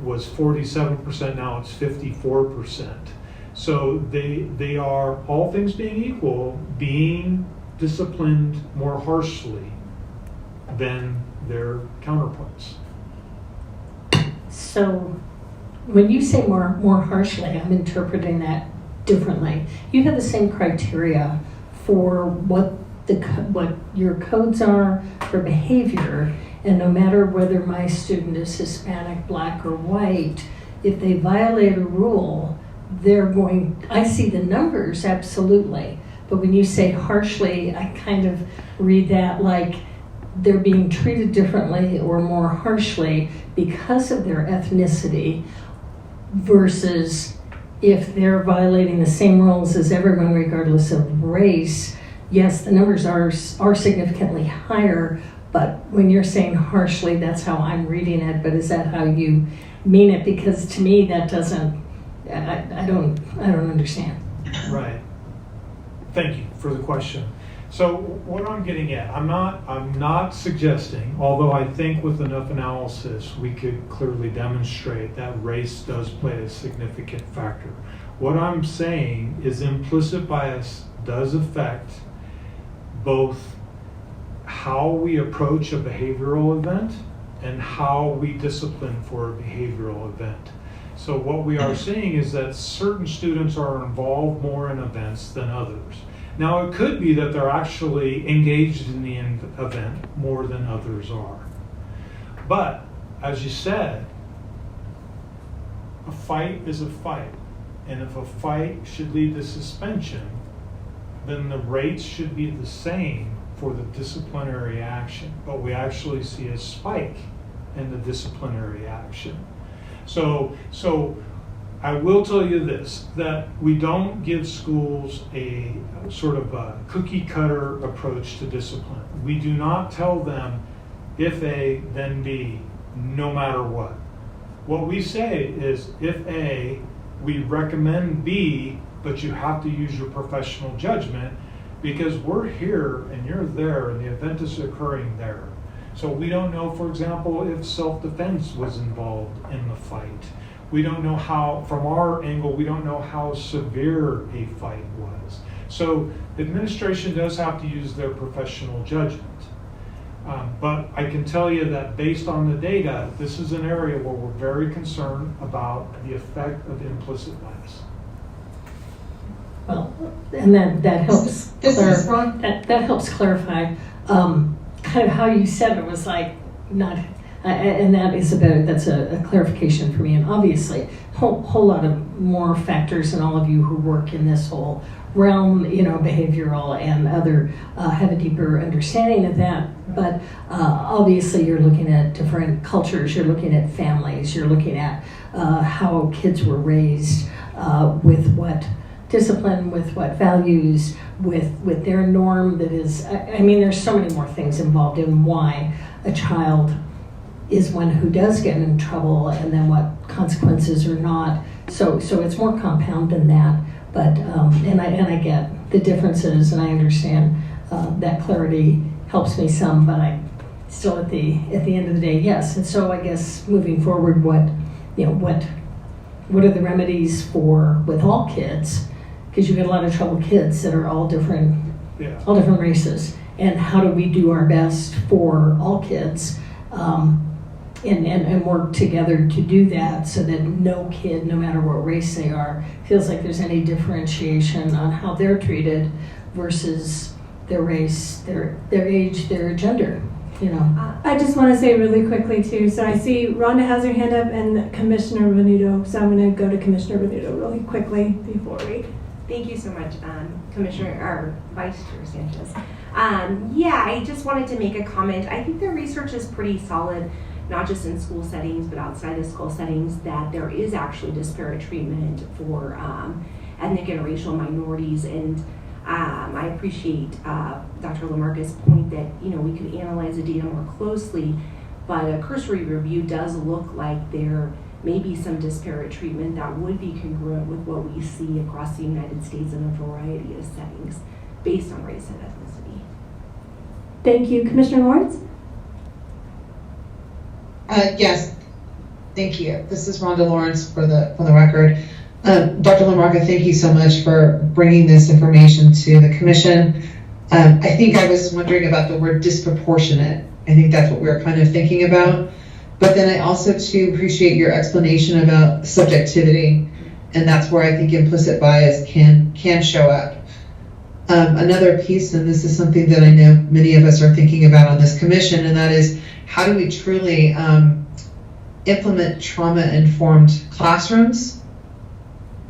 was 47%, now it's 54%. So they are, all things being equal, being disciplined more harshly than their counterparts. So when you say more harshly, I'm interpreting that differently. You have the same criteria for what your codes are for behavior, and no matter whether my student is Hispanic, Black, or white, if they violate a rule, I see the numbers, absolutely. But when you say harshly, I kind of read that like they're being treated differently or more harshly because of their ethnicity, versus if they're violating the same rules as everyone regardless of race. Yes, the numbers are significantly higher, but when you're saying harshly, that's how I'm reading it. But is that how you mean it? Because to me, that doesn't, I don't understand. Right. Thank you for the question. So what I'm getting at, I'm not suggesting, although I think with enough analysis we could clearly demonstrate that race does play a significant factor. What I'm saying is implicit bias does affect both how we approach a behavioral event and how we discipline for a behavioral event. So what we are seeing is that certain students are involved more in events than others. Now it could be that they're actually engaged in the event more than others are. But as you said, a fight is a fight. And if a fight should lead to suspension, then the rates should be the same for the disciplinary action. But we actually see a spike in the disciplinary action. So I will tell you this, that we don't give schools a sort of a cookie cutter approach to discipline. We do not tell them if A, then B, no matter what. What we say is if A, we recommend B, but you have to use your professional judgment because we're here and you're there and the event is occurring there. So we don't know, for example, if self-defense was involved in the fight. We don't know how, from our angle, we don't know how severe a fight was. So the administration does have to use their professional judgment. But I can tell you that based on the data, this is an area where we're very concerned about the effect of implicit bias. Well, and that helps. That helps clarify kind of how you said it was like not, and that's a clarification for me. And obviously, whole lot of more factors, and all of you who work in this whole realm, behavioral and other, have a deeper understanding of that. But obviously, you're looking at different cultures. You're looking at families. You're looking at how kids were raised, with what discipline, with what values, with their norm that is, I mean, there's so many more things involved in why a child is one who does get in trouble and then what consequences or not. So it's more compound than that. But, and I get the differences and I understand that clarity helps me some, but I still at the end of the day, yes. And so I guess moving forward, what are the remedies for with all kids? Because you get a lot of troubled kids that are all different races. And how do we do our best for all kids and work together to do that so that no kid, no matter what race they are, feels like there's any differentiation on how they're treated versus their race, their age, their gender. I just want to say really quickly too, so I see Rhonda has her hand up and Commissioner Venuto, so I'm going to go to Commissioner Venuto really quickly before we... Thank you so much, Commissioner, or Vice Chair Sanchez. I just wanted to make a comment. I think the research is pretty solid, not just in school settings, but outside of school settings, that there is actually disparate treatment for ethnic and racial minorities. And I appreciate Dr. Lamarca's point that, we could analyze the data more closely, but a cursory review does look like there may be some disparate treatment that would be congruent with what we see across the United States in a variety of settings based on race and ethnicity. Thank you. Commissioner Lawrence? Yes, thank you. This is Rhonda Lawrence for the record. Dr. Lamarca, thank you so much for bringing this information to the commission. I think I was wondering about the word disproportionate. I think that's what we were kind of thinking about. But then I also too appreciate your explanation about subjectivity, and that's where I think implicit bias can show up. Another piece, and this is something that I know many of us are thinking about on this commission, and that is how do we truly implement trauma-informed classrooms?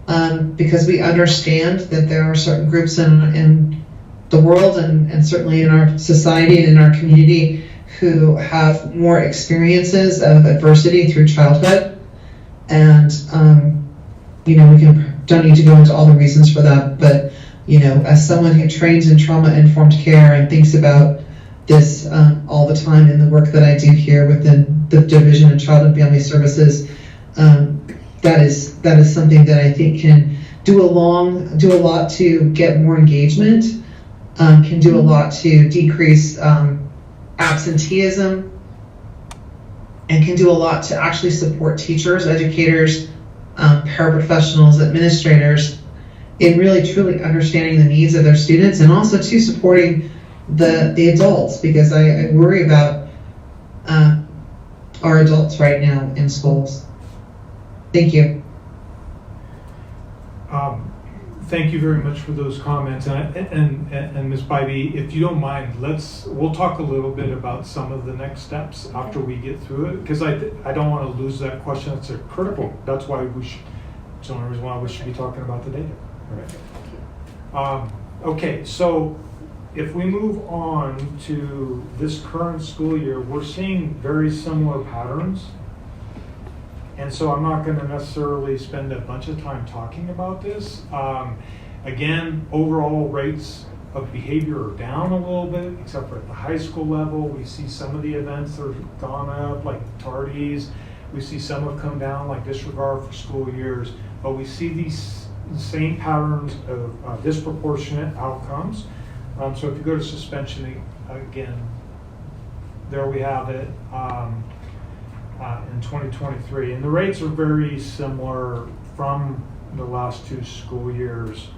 Because we understand that there are certain groups in the world and certainly in our society and in our community who have more experiences of adversity through childhood. And, we don't need to go into all the reasons for that, but, as someone who trains in trauma-informed care and thinks about this all the time in the work that I do here within the Division of Child and Family Services, that is something that I think can do a lot to get more engagement, can do a lot to decrease absenteeism, and can do a lot to actually support teachers, educators, paraprofessionals, administrators in really truly understanding the needs of their students, and also to supporting the adults, because I worry about our adults right now in schools. Thank you. Thank you very much for those comments. And Ms. Bybee, if you don't mind, we'll talk a little bit about some of the next steps after we get through it, because I don't want to lose that question. It's critical. That's why it's the only reason why we should be talking about the data. Right. Okay, so if we move on to this current school year, we're seeing very similar patterns. And so I'm not going to necessarily spend a bunch of time talking about this. Again, overall rates of behavior are down a little bit, except for at the high school level. We see some of the events that have gone up, like tardies. We see some have come down, like disregard for school years. But we see these same patterns of disproportionate outcomes. So if you go to suspension again, there we have it. In 2023, and the rates are very similar from the last two school years.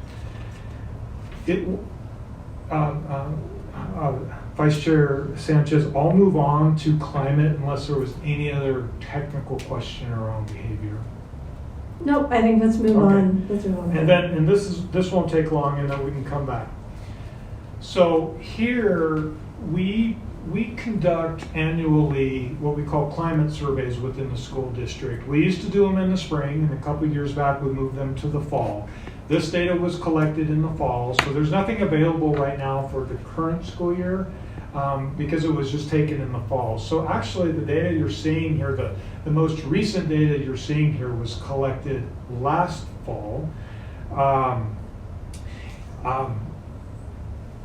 Vice Chair Sanchez, I'll move on to climate unless there was any other technical question around behavior. Nope, I think let's move on. And this won't take long, and then we can come back. So here we conduct annually what we call climate surveys within the school district. We used to do them in the spring, and a couple of years back we moved them to the fall. This data was collected in the fall, so there's nothing available right now for the current school year because it was just taken in the fall. So actually the data you're seeing here, the most recent data you're seeing here was collected last fall.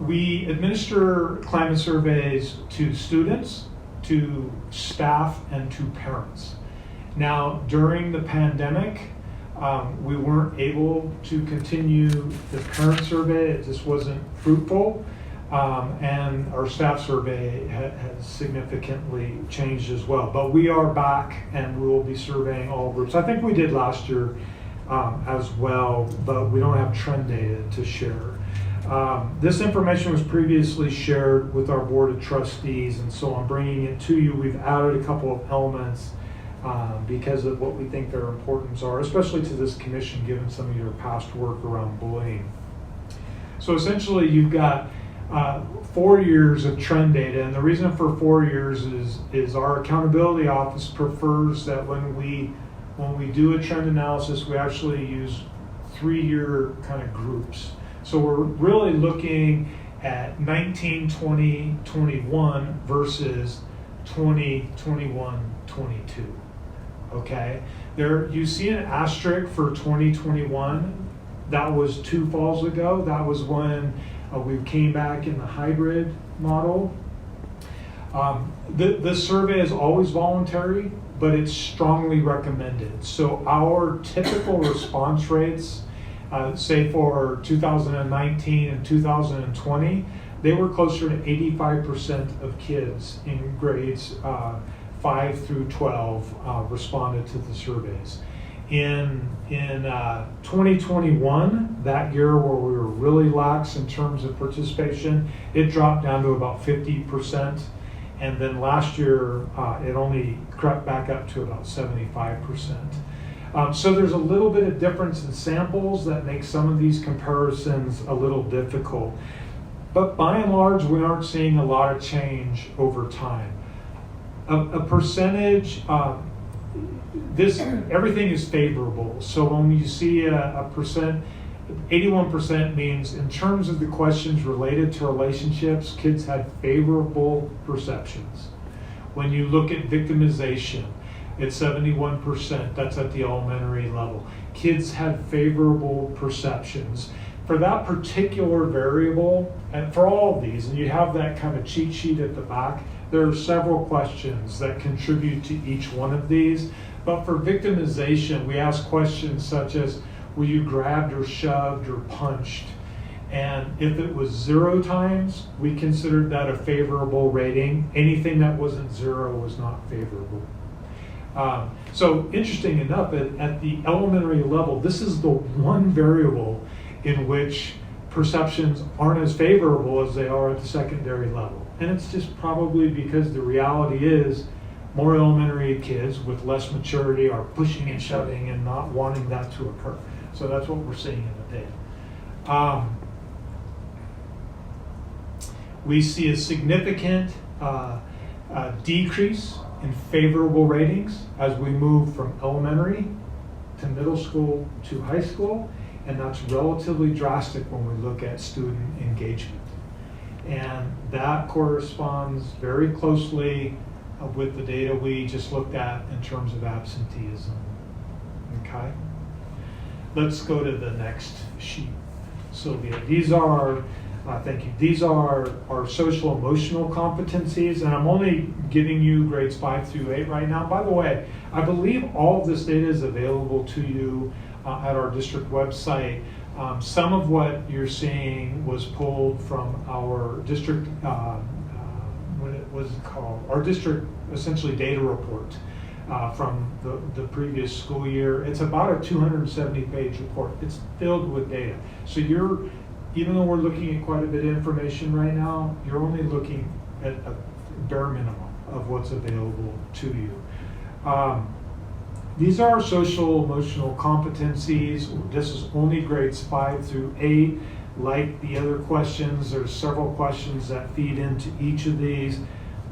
We administer climate surveys to students, to staff, and to parents. Now, during the pandemic, we weren't able to continue the parent survey. It just wasn't fruitful. And our staff survey has significantly changed as well. But we are back and we will be surveying all groups. I think we did last year as well, but we don't have trend data to share. This information was previously shared with our board of trustees, and so I'm bringing it to you. We've added a couple of elements because of what we think their importance are, especially to this commission, given some of your past work around bullying. So essentially, you've got 4 years of trend data, and the reason for 4 years is our accountability office prefers that when we do a trend analysis, we actually use 3-year kind of groups. So we're really looking at 19, 20, 21 versus 20, 21, 22. Okay? There, you see an asterisk for 2021. That was 2 falls ago. That was when we came back in the hybrid model. The survey is always voluntary, but it's strongly recommended. So our typical response rates, say for 2019 and 2020, they were closer to 85% of kids in grades 5 through 12 responded to the surveys. In 2021, that year where we were really lax in terms of participation, it dropped down to about 50%. And then last year, it only crept back up to about 75%. So there's a little bit of difference in samples that makes some of these comparisons a little difficult. But by and large, we aren't seeing a lot of change over time. A percentage, everything is favorable. So when you see a percent, 81% means in terms of the questions related to relationships, kids had favorable perceptions. When you look at victimization, it's 71%, that's at the elementary level. Kids had favorable perceptions. For that particular variable, and for all of these, and you have that kind of cheat sheet at the back, there are several questions that contribute to each one of these. But for victimization, we ask questions such as, were you grabbed or shoved or punched? And if it was 0 times, we considered that a favorable rating. Anything that wasn't 0 was not favorable. So interesting enough, at the elementary level, this is the one variable in which perceptions aren't as favorable as they are at the secondary level. And it's just probably because the reality is more elementary kids with less maturity are pushing and shoving and not wanting that to occur. So that's what we're seeing in the data. We see a significant decrease in favorable ratings as we move from elementary to middle school to high school, and that's relatively drastic when we look at student engagement. And that corresponds very closely with the data we just looked at in terms of absenteeism. Okay? Let's go to the next sheet, Sylvia. These are, thank you, these are our social emotional competencies, and I'm only giving you grades 5 through 8 right now. By the way, I believe all of this data is available to you at our district website. Some of what you're seeing was pulled from our district, what was it called? Our district essentially data report from the previous school year. It's about a 270-page report. It's filled with data. So even though we're looking at quite a bit of information right now, you're only looking at a bare minimum of what's available to you. These are our social emotional competencies. This is only grades 5 through 8. Like the other questions, there's several questions that feed into each of these.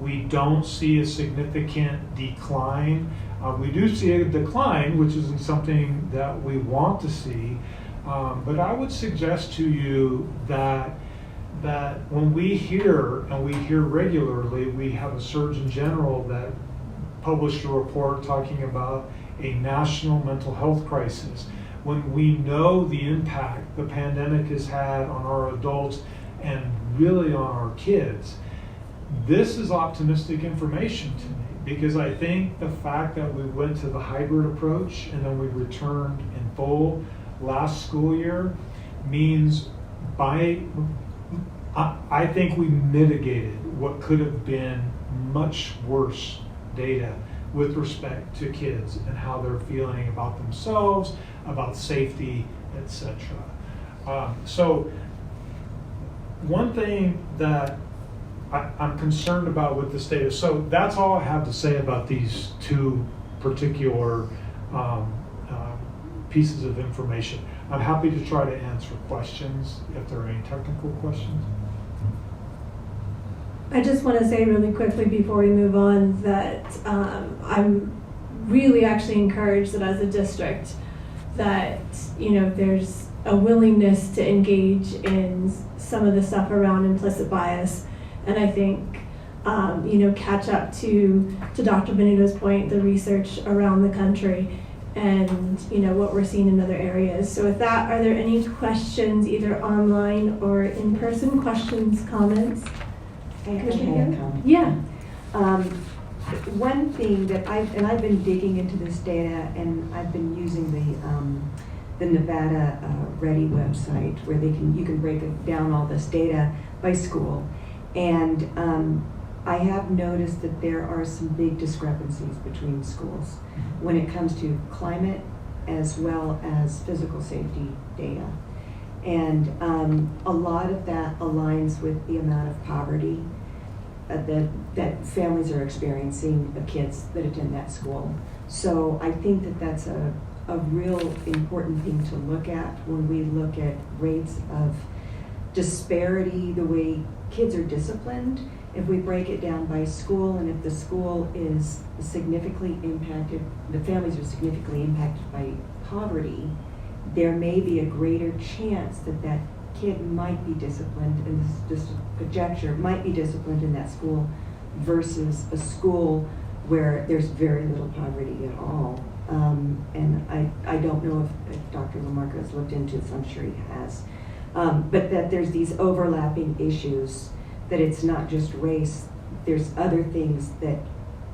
We don't see a significant decline. We do see a decline, which isn't something that we want to see. But I would suggest to you that when we hear, and we hear regularly, we have a Surgeon General that published a report talking about a national mental health crisis. when we know the impact the pandemic has had on our adults and really on our kids, this is optimistic information to me, because I think the fact that we went to the hybrid approach and then we returned in full last school year means I think we mitigated what could have been much worse data with respect to kids and how they're feeling about themselves, about safety, etc. So one thing that I'm concerned about with this data, so that's all I have to say about these two particular pieces of information. I'm happy to try to answer questions if there are any technical questions. I just want to say really quickly before we move on that I'm really actually encouraged that as a district that, you know, there's a willingness to engage in some of the stuff around implicit bias. And I think, you know, catch up to Dr. Benito's point, the research around the country and, you know, what we're seeing in other areas. So with that, are there any questions either online or in person? Questions, comments? Yeah. One thing that I've been digging into this data, and I've been using the Nevada Ready website where you can break down all this data by school, and I have noticed that there are some big discrepancies between schools when it comes to climate as well as physical safety data. And a lot of that aligns with the amount of poverty that families are experiencing of kids that attend that school. So I think that that's a real important thing to look at when we look at rates of disparity, the way kids are disciplined. If we break it down by school, and if the school is significantly impacted, the families are significantly impacted by poverty, there may be a greater chance that that kid might be disciplined, and this is just a conjecture, might be disciplined in that school versus a school where there's very little poverty at all. And I don't know if Dr. Lamarca has looked into this, I'm sure he has. But that there's these overlapping issues, that it's not just race, there's other things that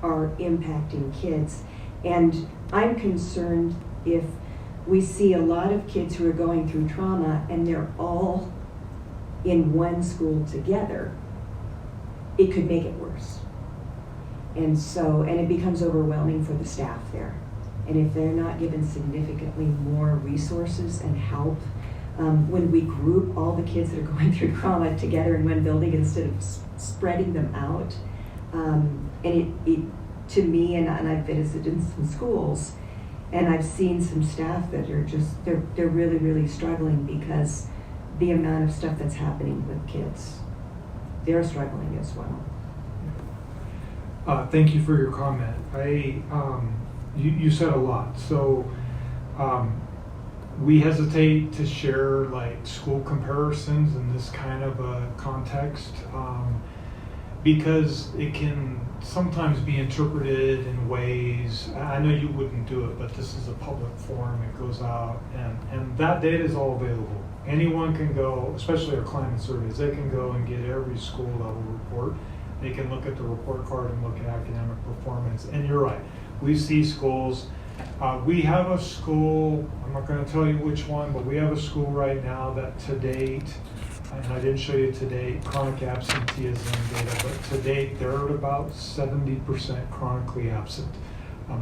are impacting kids. And I'm concerned if we see a lot of kids who are going through trauma and they're all in one school together, it could make it worse. And it becomes overwhelming for the staff there. And if they're not given significantly more resources and help, when we group all the kids that are going through trauma together in one building instead of spreading them out, and it to me, and I've visited in some schools, and I've seen some staff that are just, they're really, really struggling because the amount of stuff that's happening with kids, they're struggling as well. Thank you for your comment. You said a lot. So we hesitate to share like school comparisons in this kind of a context because it can sometimes be interpreted in ways, I know you wouldn't do it, but this is a public forum, it goes out, and that data is all available. Anyone can go, especially our climate surveys, they can go and get every school level report. They can look at the report card and look at academic performance. And you're right, we see schools, we have a school, I'm not going to tell you which one, but we have a school right now that to date, and I didn't show you to date chronic absenteeism data, but to date they're at about 70% chronically absent.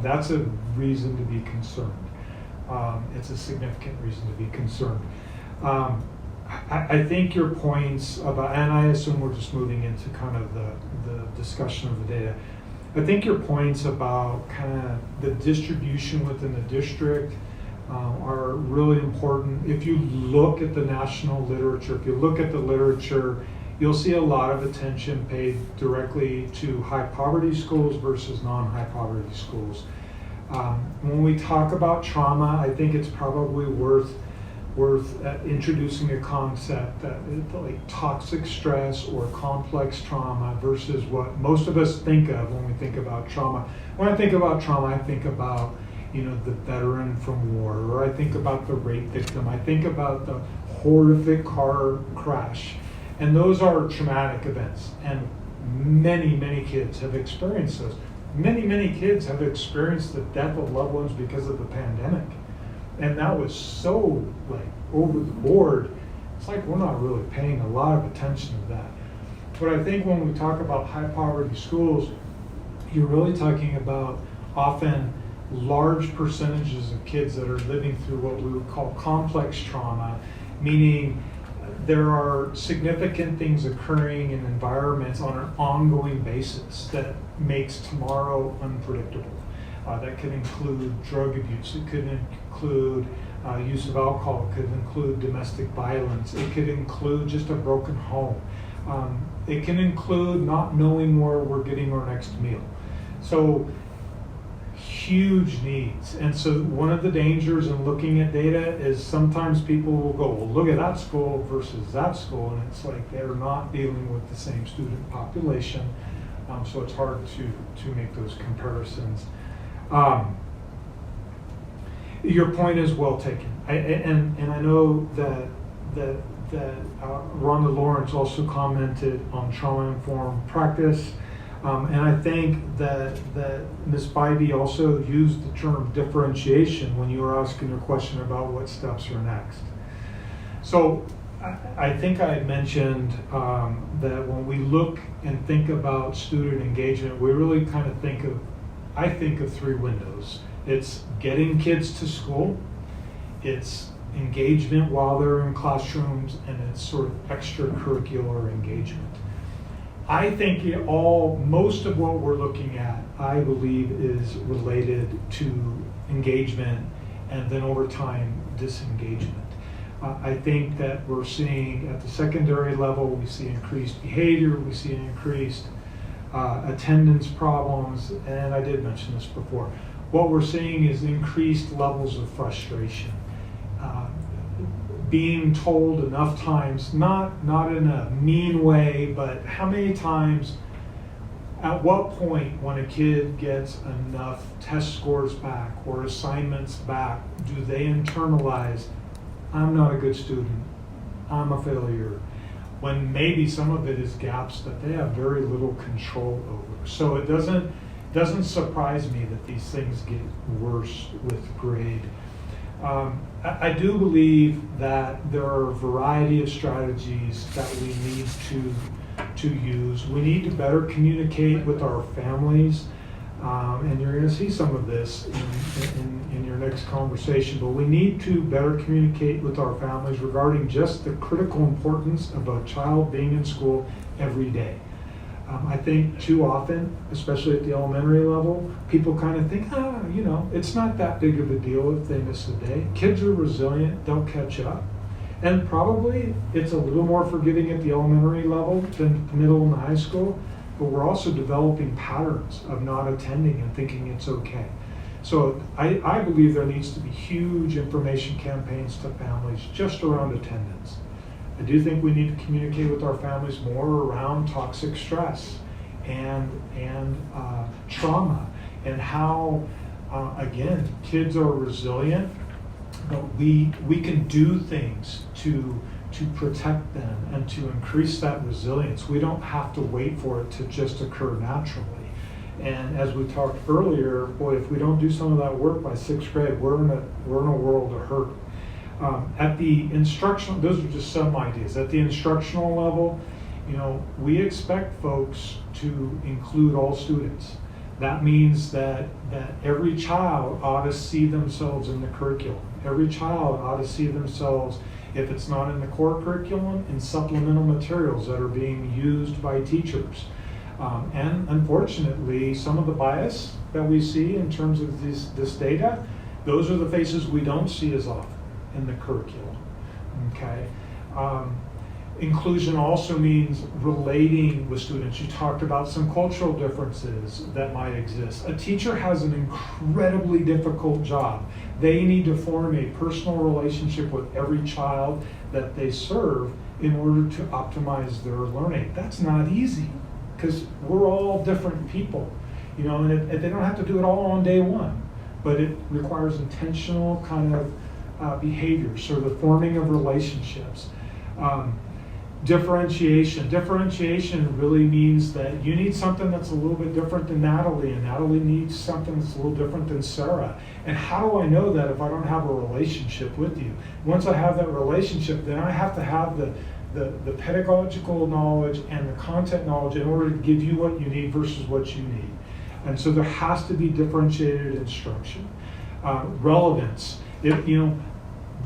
That's a reason to be concerned. It's a significant reason to be concerned. I think your points about, and I assume we're just moving into kind of the discussion of the data. I think your points about kind of the distribution within the district are really important. If you look at the national literature, if you look at the literature, you'll see a lot of attention paid directly to high poverty schools versus non-high poverty schools. When we talk about trauma, I think it's probably worth introducing a concept that like toxic stress or complex trauma versus what most of us think of when we think about trauma. When I think about trauma, I think about the veteran from war, or I think about the rape victim, I think about the horrific car crash. And those are traumatic events, and many, many kids have experienced those. Many, many kids have experienced the death of loved ones because of the pandemic. And that was so over the board. It's like we're not really paying a lot of attention to that. But I think when we talk about high poverty schools, you're really talking about often large percentages of kids that are living through what we would call complex trauma, meaning there are significant things occurring in environments on an ongoing basis that makes tomorrow unpredictable. That could include drug abuse, it could include use of alcohol, it could include domestic violence, it could include just a broken home. It can include not knowing where we're getting our next meal. So huge needs. And so one of the dangers in looking at data is sometimes people will go, well, look at that school versus that school, and it's like they're not dealing with the same student population. So it's hard to make those comparisons. Your point is well taken. And I know that Rhonda Lawrence also commented on trauma-informed practice. And I think that Ms. Bybee also used the term differentiation when you were asking her question about what steps are next. So I think I had mentioned that when we look and think about student engagement, we really kind of think of three windows. It's getting kids to school, it's engagement while they're in classrooms, and it's sort of extracurricular engagement. I think most of what we're looking at, I believe, is related to engagement and then over time disengagement. I think that we're seeing at the secondary level, we see increased behavior, we see increased attendance problems, and I did mention this before. What we're seeing is increased levels of frustration. Being told enough times, not in a mean way, but how many times, at what point when a kid gets enough test scores back or assignments back, do they internalize, I'm not a good student, I'm a failure, when maybe some of it is gaps that they have very little control over. So it doesn't surprise me that these things get worse with grade. I do believe that there are a variety of strategies that we need to use. We need to better communicate with our families, and you're going to see some of this in your next conversation, but we need to better communicate with our families regarding just the critical importance of a child being in school every day. I think too often, especially at the elementary level, people kind of think, it's not that big of a deal if they miss a day. Kids are resilient, they'll catch up. And probably it's a little more forgiving at the elementary level than middle and high school, but we're also developing patterns of not attending and thinking it's okay. So I believe there needs to be huge information campaigns to families just around attendance. I do think we need to communicate with our families more around toxic stress and trauma, and how, again, kids are resilient, but we can do things to protect them and to increase that resilience. We don't have to wait for it to just occur naturally. And as we talked earlier, boy, if we don't do some of that work by 6th grade, we're in a world of hurt. At the instructional, those are just some ideas. At the instructional level, we expect folks to include all students. That means that every child ought to see themselves in the curriculum. Every child ought to see themselves, if it's not in the core curriculum, in supplemental materials that are being used by teachers. And unfortunately, some of the bias that we see in terms of this data, those are the faces we don't see as often in the curriculum. Okay. Inclusion also means relating with students. You talked about some cultural differences that might exist. A teacher has an incredibly difficult job. They need to form a personal relationship with every child that they serve in order to optimize their learning. That's not easy, because we're all different people, and they don't have to do it all on day one. but it requires intentional kind of behavior, so the forming of relationships. Differentiation really means that you need something that's a little bit different than Natalie, and Natalie needs something that's a little different than Sarah. And how do I know that if I don't have a relationship with you? Once I have that relationship, then I have to have the pedagogical knowledge and the content knowledge in order to give you what you need versus what you need. And so there has to be differentiated instruction. Relevance.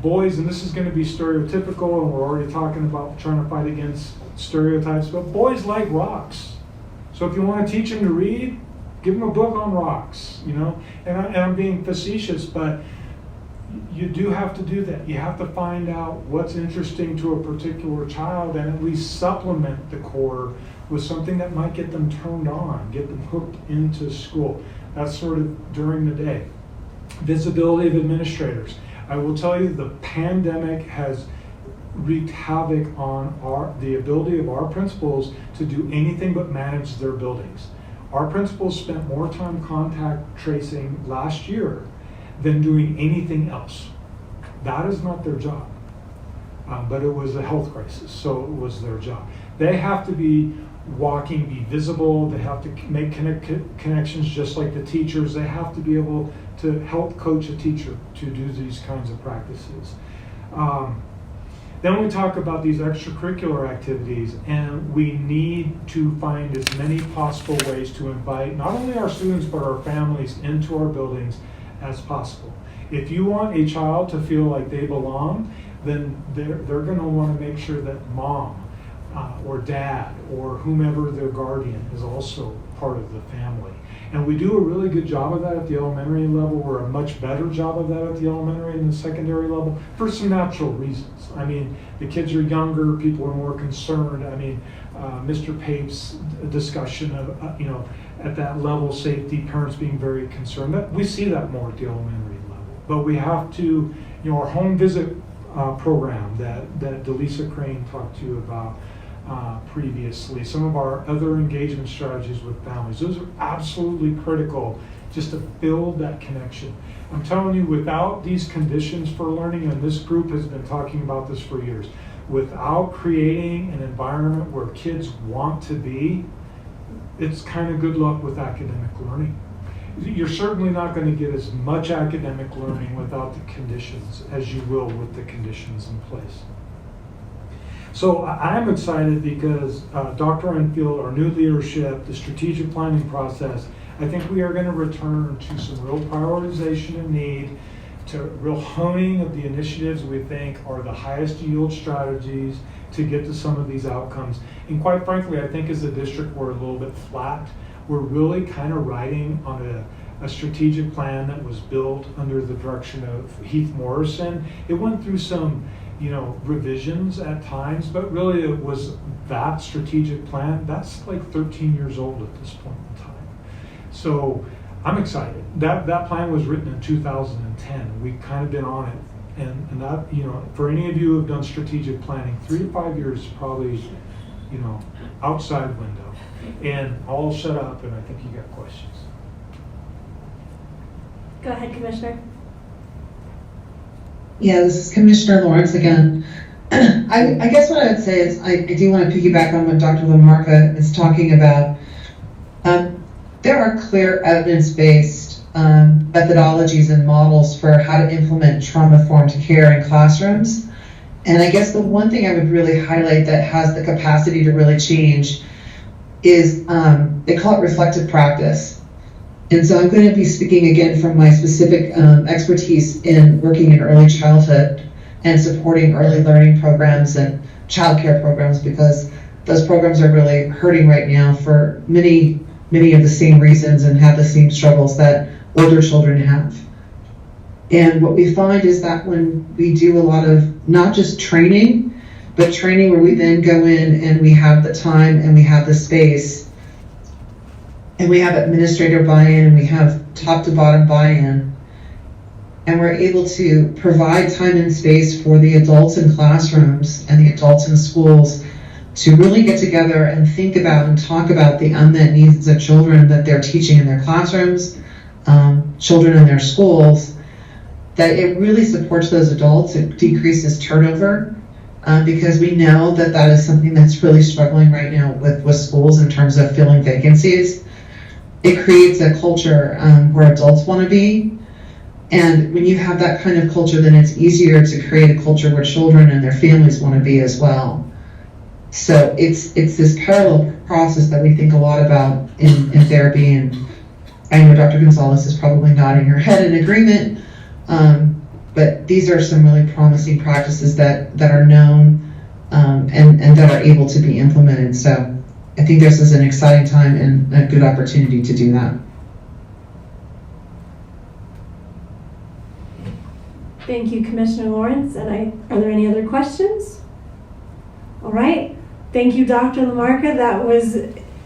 Boys, and this is going to be stereotypical, and we're already talking about trying to fight against stereotypes, but boys like rocks. So if you want to teach them to read, give them a book on rocks, And I'm being facetious, but you do have to do that. You have to find out what's interesting to a particular child and at least supplement the core with something that might get them turned on, get them hooked into school. That's sort of during the day. Visibility of administrators. I will tell you the pandemic has wreaked havoc on the ability of our principals to do anything but manage their buildings. Our principals spent more time contact tracing last year than doing anything else. That is not their job, but it was a health crisis, so it was their job. They have to be walking, be visible, they have to make connections just like the teachers. They have to be able to help coach a teacher to do these kinds of practices. Then we talk about these extracurricular activities, and we need to find as many possible ways to invite not only our students but our families into our buildings as possible. If you want a child to feel like they belong, then they're going to want to make sure that mom or dad or whomever their guardian is also part of the family. And we do a really good job of that at the elementary level. We're a much better job of that at the elementary and the secondary level for some natural reasons. I mean, the kids are younger, people are more concerned. I mean, Mr. Pape's discussion of, at that level, safety, parents being very concerned. We see that more at the elementary level. But we have to, our home visit program that Delisa Crane talked to you about previously, some of our other engagement strategies with families, those are absolutely critical just to build that connection. I'm telling you, without these conditions for learning, and this group has been talking about this for years, without creating an environment where kids want to be, it's kind of good luck with academic learning. You're certainly not going to get as much academic learning without the conditions as you will with the conditions in place. So I'm excited because Dr. Enfield, our new leadership, the strategic planning process, I think we are going to return to some real prioritization and need, to real honing of the initiatives we think are the highest yield strategies to get to some of these outcomes. And quite frankly, I think as a district we're a little bit flat. We're really kind of riding on a strategic plan that was built under the direction of Heath Morrison. It went through some revisions at times, but really it was that strategic plan. That's like 13 years old at this point in time. So I'm excited. That plan was written in 2010. We've kind of been on it. And that, for any of you who have done strategic planning, 3 to 5 years is probably, outside window. And I'll shut up, and I think you got questions. Go ahead, Commissioner. Yeah, this is Commissioner Lawrence again. I guess what I would say is I do want to piggyback on what Dr. LaMarca is talking about. There are clear evidence-based methodologies and models for how to implement trauma-informed care in classrooms. And I guess the one thing I would really highlight that has the capacity to really change is they call it reflective practice. And so I'm going to be speaking again from my specific expertise in working in early childhood and supporting early learning programs and childcare programs, because those programs are really hurting right now for many of the same reasons and have the same struggles that older children have. And what we find is that when we do a lot of not just training, but training where we then go in and we have the time and we have the space and we have administrator buy-in and we have top to bottom buy-in, and we're able to provide time and space for the adults in classrooms and the adults in schools to really get together and think about and talk about the unmet needs of children that they're teaching in their classrooms, children in their schools, that it really supports those adults. It decreases turnover, because we know that that is something that's really struggling right now with schools in terms of filling vacancies. It creates a culture where adults want to be. And when you have that kind of culture, then it's easier to create a culture where children and their families want to be as well. So it's this parallel process that we think a lot about in therapy. And I know Dr. Gonzalez is probably nodding her head in agreement. But these are some really promising practices that are known and that are able to be implemented. So I think this is an exciting time and a good opportunity to do that. Thank you, Commissioner Lawrence. And are there any other questions? All right. Thank you, Dr. Lamarca. That was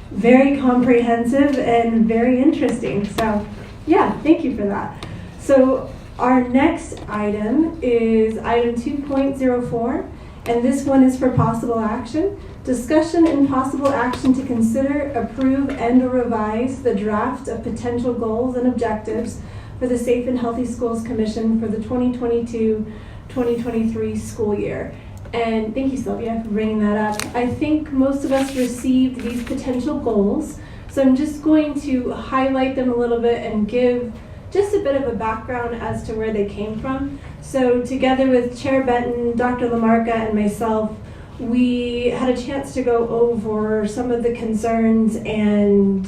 very comprehensive and very interesting. So yeah, thank you for that. So our next item is item 2.04, and this one is for possible action. Discussion and possible action to consider, approve, and or revise the draft of potential goals and objectives for the Safe and Healthy Schools Commission for the 2022-2023 school year. And thank you, Sylvia, for bringing that up. I think most of us received these potential goals, so I'm just going to highlight them a little bit and give just a bit of a background as to where they came from. So together with Chair Benton, Dr. Lamarca, and myself, we had a chance to go over some of the concerns and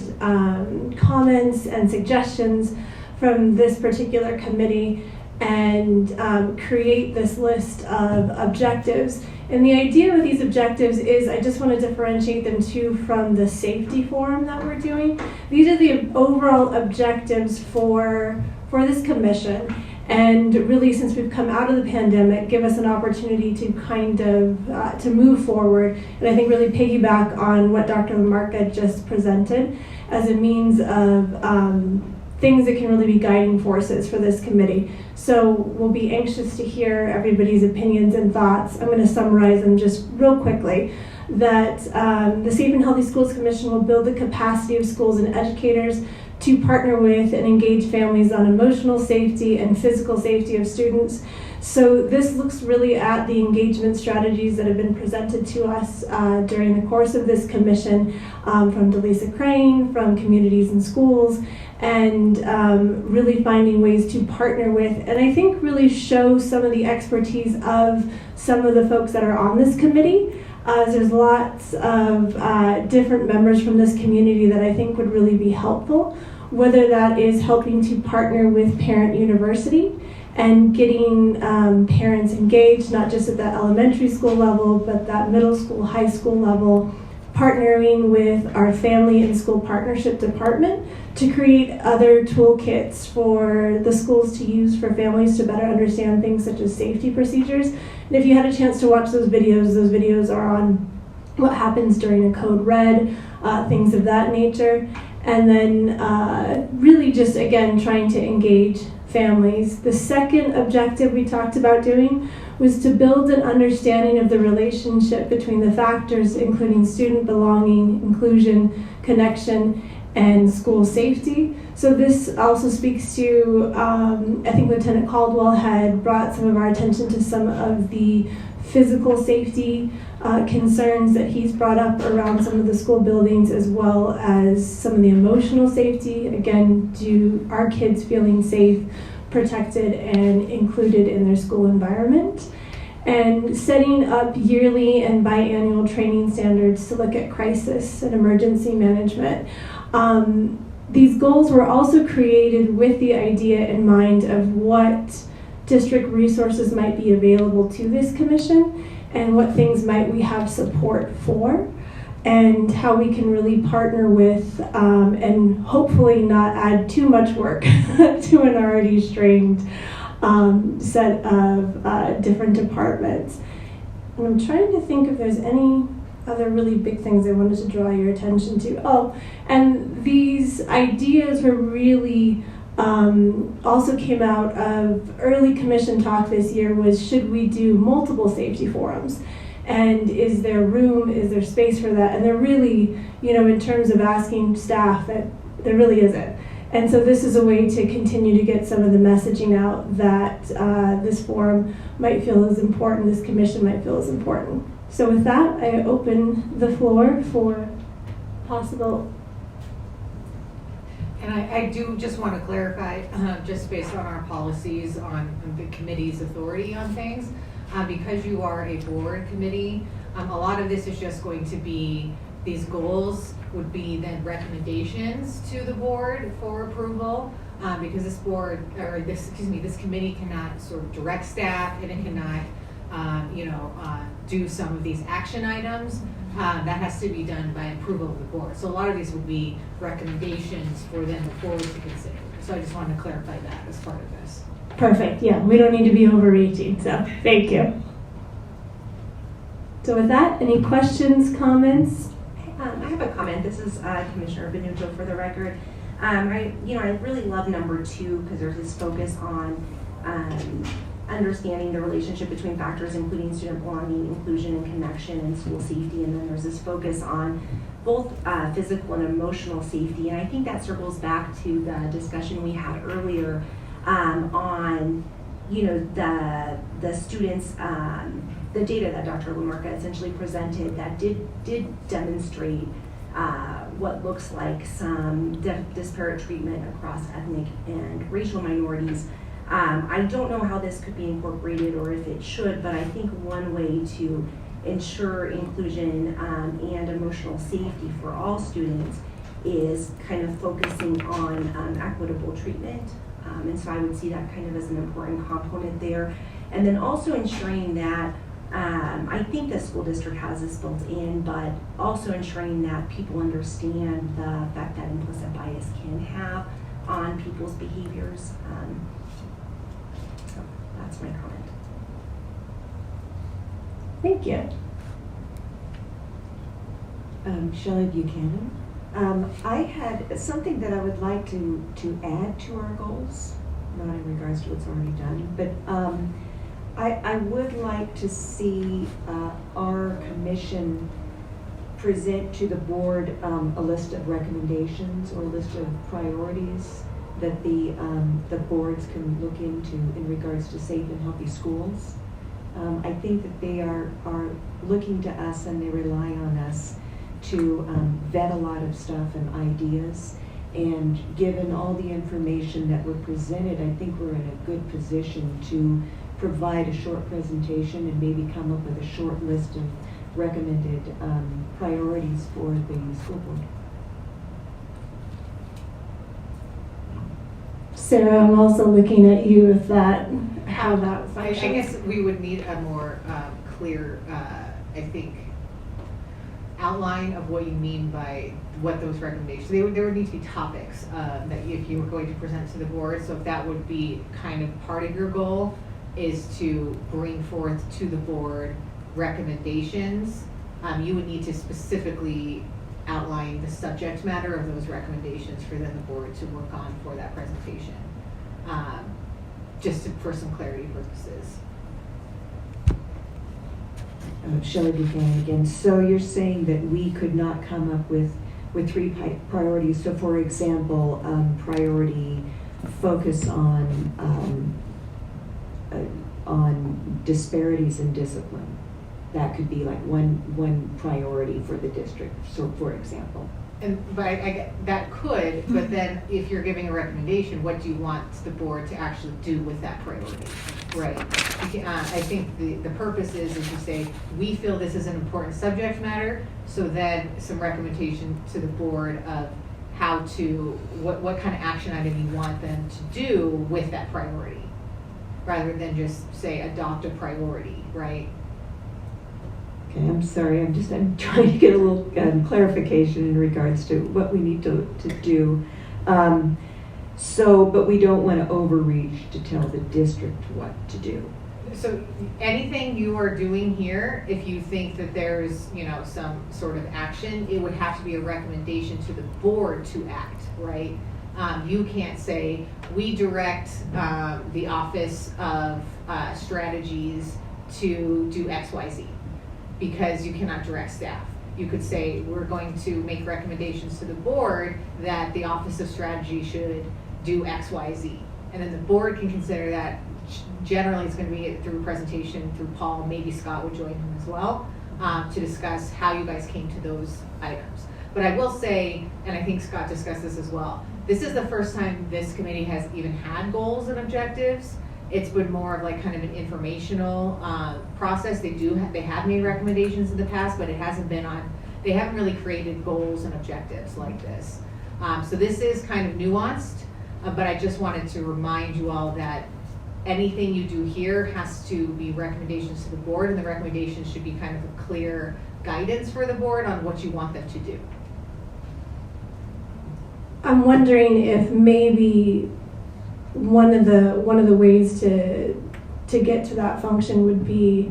comments and suggestions from this particular committee and create this list of objectives. And the idea with these objectives is I just want to differentiate them too from the safety forum that we're doing. These are the overall objectives for this commission. And really, since we've come out of the pandemic, give us an opportunity to kind of to move forward. And I think really piggyback on what Dr. Lamarca just presented as a means of things that can really be guiding forces for this committee. So we'll be anxious to hear everybody's opinions and thoughts. I'm going to summarize them just real quickly. That the Safe and Healthy Schools Commission will build the capacity of schools and educators to partner with and engage families on emotional safety and physical safety of students. So this looks really at the engagement strategies that have been presented to us during the course of this commission from Delisa Crane, from Communities in Schools, and really finding ways to partner with, and I think really show some of the expertise of some of the folks that are on this committee. There's lots of different members from this community that I think would really be helpful, whether that is helping to partner with Parent University and getting parents engaged, not just at that elementary school level, but that middle school, high school level, partnering with our Family and School Partnership Department to create other toolkits for the schools to use for families to better understand things such as safety procedures. And if you had a chance to watch those videos are on what happens during a code red, things of that nature. And then really just, again, trying to engage families. The second objective we talked about doing was to build an understanding of the relationship between the factors, including student belonging, inclusion, connection, and school safety. So this also speaks to, I think Lieutenant Caldwell had brought some of our attention to some of the physical safety concerns that he's brought up around some of the school buildings, as well as some of the emotional safety. Again, do our kids feeling safe, protected, and included in their school environment? And setting up yearly and biannual training standards to look at crisis and emergency management. These goals were also created with the idea in mind of what district resources might be available to this commission and what things might we have support for, and how we can really partner with and hopefully not add too much work to an already strained set of different departments. And I'm trying to think if there's any other really big things I wanted to draw your attention to. Oh, and these ideas were really also came out of early commission talk this year was, should we do multiple safety forums? And is there room, is there space for that? And there really, in terms of asking staff, that there really isn't. And so this is a way to continue to get some of the messaging out that this forum might feel is important, this commission might feel is important. So with that, I open the floor for possible. And I do just want to clarify, just based on our policies on the committee's authority on things, because you are a board committee, a lot of this is just going to be, these goals would be then recommendations to the board for approval, because this board, or this committee cannot sort of direct staff, and it cannot, do some of these action items. That has to be done by approval of the board. So a lot of these would be recommendations for them the board to consider. So I just wanted to clarify that as part of this. Perfect, yeah, we don't need to be overreaching, so thank you. So with that, any questions, comments? I have a comment. This is Commissioner Benuto for the record. I really love number 2 because there's this focus on understanding the relationship between factors including student belonging, inclusion, and connection, and school safety. And then there's this focus on both physical and emotional safety. And I think that circles back to the discussion we had earlier on, the students, the data that Dr. LaMarca essentially presented that did demonstrate what looks like some disparate treatment across ethnic and racial minorities. I don't know how this could be incorporated or if it should, but I think one way to ensure inclusion and emotional safety for all students is kind of focusing on equitable treatment. And so I would see that kind of as an important component there. And then also ensuring that, I think the school district has this built in, but also ensuring that people understand the effect that implicit bias can have on people's behaviors. So that's my comment. Thank you. Shelley Buchanan. I had something that I would like to add to our goals, not in regards to what's already done, but I would like to see our commission present to the board a list of recommendations or a list of priorities that the boards can look into in regards to safe and healthy schools. I think that they are looking to us and they rely on us to vet a lot of stuff and ideas. And given all the information that were presented, I think we're in a good position to provide a short presentation and maybe come up with a short list of recommended priorities for the school board. Sarah, I'm also looking at you with that, how that I functions. guess we would need a more clear, outline of what you mean by what those recommendations. There would need to be topics that if you were going to present to the board. So if that would be kind of part of your goal, is to bring forth to the board recommendations. You would need to specifically outline the subject matter of those recommendations for then the board to work on for that presentation, for some clarity purposes. Shelley Buchanan again. So you're saying that we could not come up with 3 priorities. So for example, priority focus on disparities in discipline. That could be like one priority for the district, so for example. But that could, but then if you're giving a recommendation, what do you want the board to actually do with that priority, right? I think the purpose is to say, we feel this is an important subject matter, so then some recommendation to the board of how to, what kind of action item you want them to do with that priority, rather than just say adopt a priority, right? Okay, I'm sorry, I'm trying to get a little clarification in regards to what we need to do. But we don't want to overreach to tell the district what to do. So anything you are doing here, if you think that there's, some sort of action, it would have to be a recommendation to the board to act, right? You can't say, we direct the Office of Strategies to do X, Y, Z, because you cannot direct staff. you could say, we're going to make recommendations to the board that the Office of Strategy should do X, Y, Z. And then the board can consider that. Generally, it's going to be through presentation through Paul, maybe Scott would join him as well, to discuss how you guys came to those items. But I will say, and I think Scott discussed this as well, this is the first time this committee has even had goals and objectives. It's been more of like kind of an informational process. They have made recommendations in the past, but it hasn't been they haven't really created goals and objectives like this. So this is kind of nuanced, but I just wanted to remind you all that anything you do here has to be recommendations to the board, and the recommendations should be kind of a clear guidance for the board on what you want them to do. I'm wondering if maybe one of the ways to get to that function would be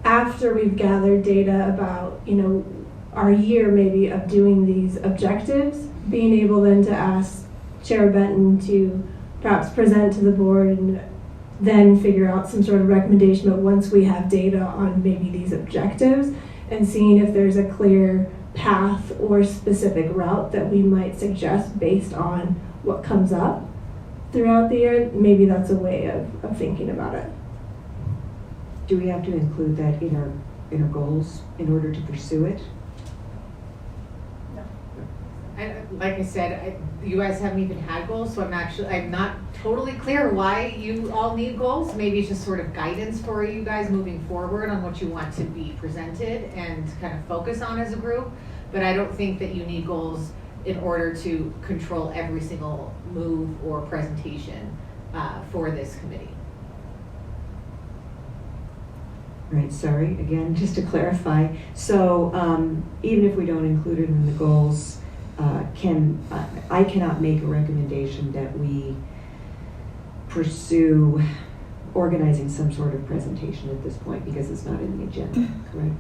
after we've gathered data about, you know, our year maybe of doing these objectives, being able then to ask Chair Benton to perhaps present to the board and then figure out some sort of recommendation. But once we have data on maybe these objectives and seeing if there's a clear path or specific route that we might suggest based on what comes up throughout the year, maybe that's a way of thinking about it. Do we have to include that in our goals in order to pursue it? Like I said, you guys haven't even had goals, so I'm not totally clear why you all need goals. Maybe it's just sort of guidance for you guys moving forward on what you want to be presented and kind of focus on as a group. But I don't think that you need goals in order to control every single move or presentation for this committee. Right, sorry, again, just to clarify. So even if we don't include it in the goals, I cannot make a recommendation that we pursue organizing some sort of presentation at this point because it's not in the agenda, correct?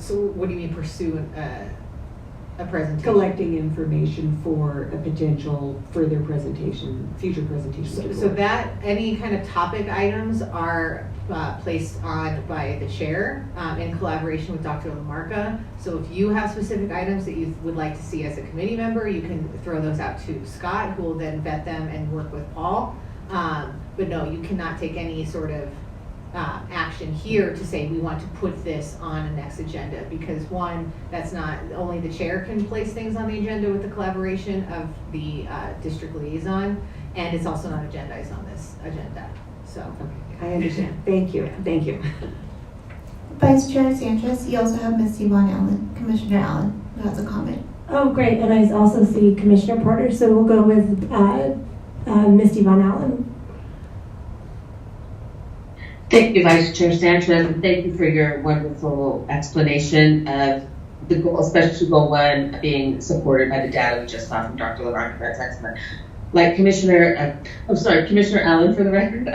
So what do you mean pursue a presentation? Collecting information for a potential further presentation, future presentation. So that any kind of topic items are placed on by the chair in collaboration with Dr. LaMarca. So if you have specific items that you would like to see as a committee member, you can throw those out to Scott, who will then vet them and work with Paul. But no, you cannot take any sort of action here to say we want to put this on a next agenda, because one, that's not only the chair can place things on the agenda with the collaboration of the district liaison, and it's also not agendized on this agenda. So I understand. Thank you. Thank you. Vice Chair Sanchez, you also have Ms. Yvonne Allen, Commissioner Allen, who has a comment. Oh, great. And I also see Commissioner Porter, so we'll go with Ms. Yvonne Allen. Thank you, Vice Chair Sanchez, and thank you for your wonderful explanation of the goal, especially goal one being supported by the data we just saw from Dr. LaMarca. That's excellent. Like Commissioner Allen for the record,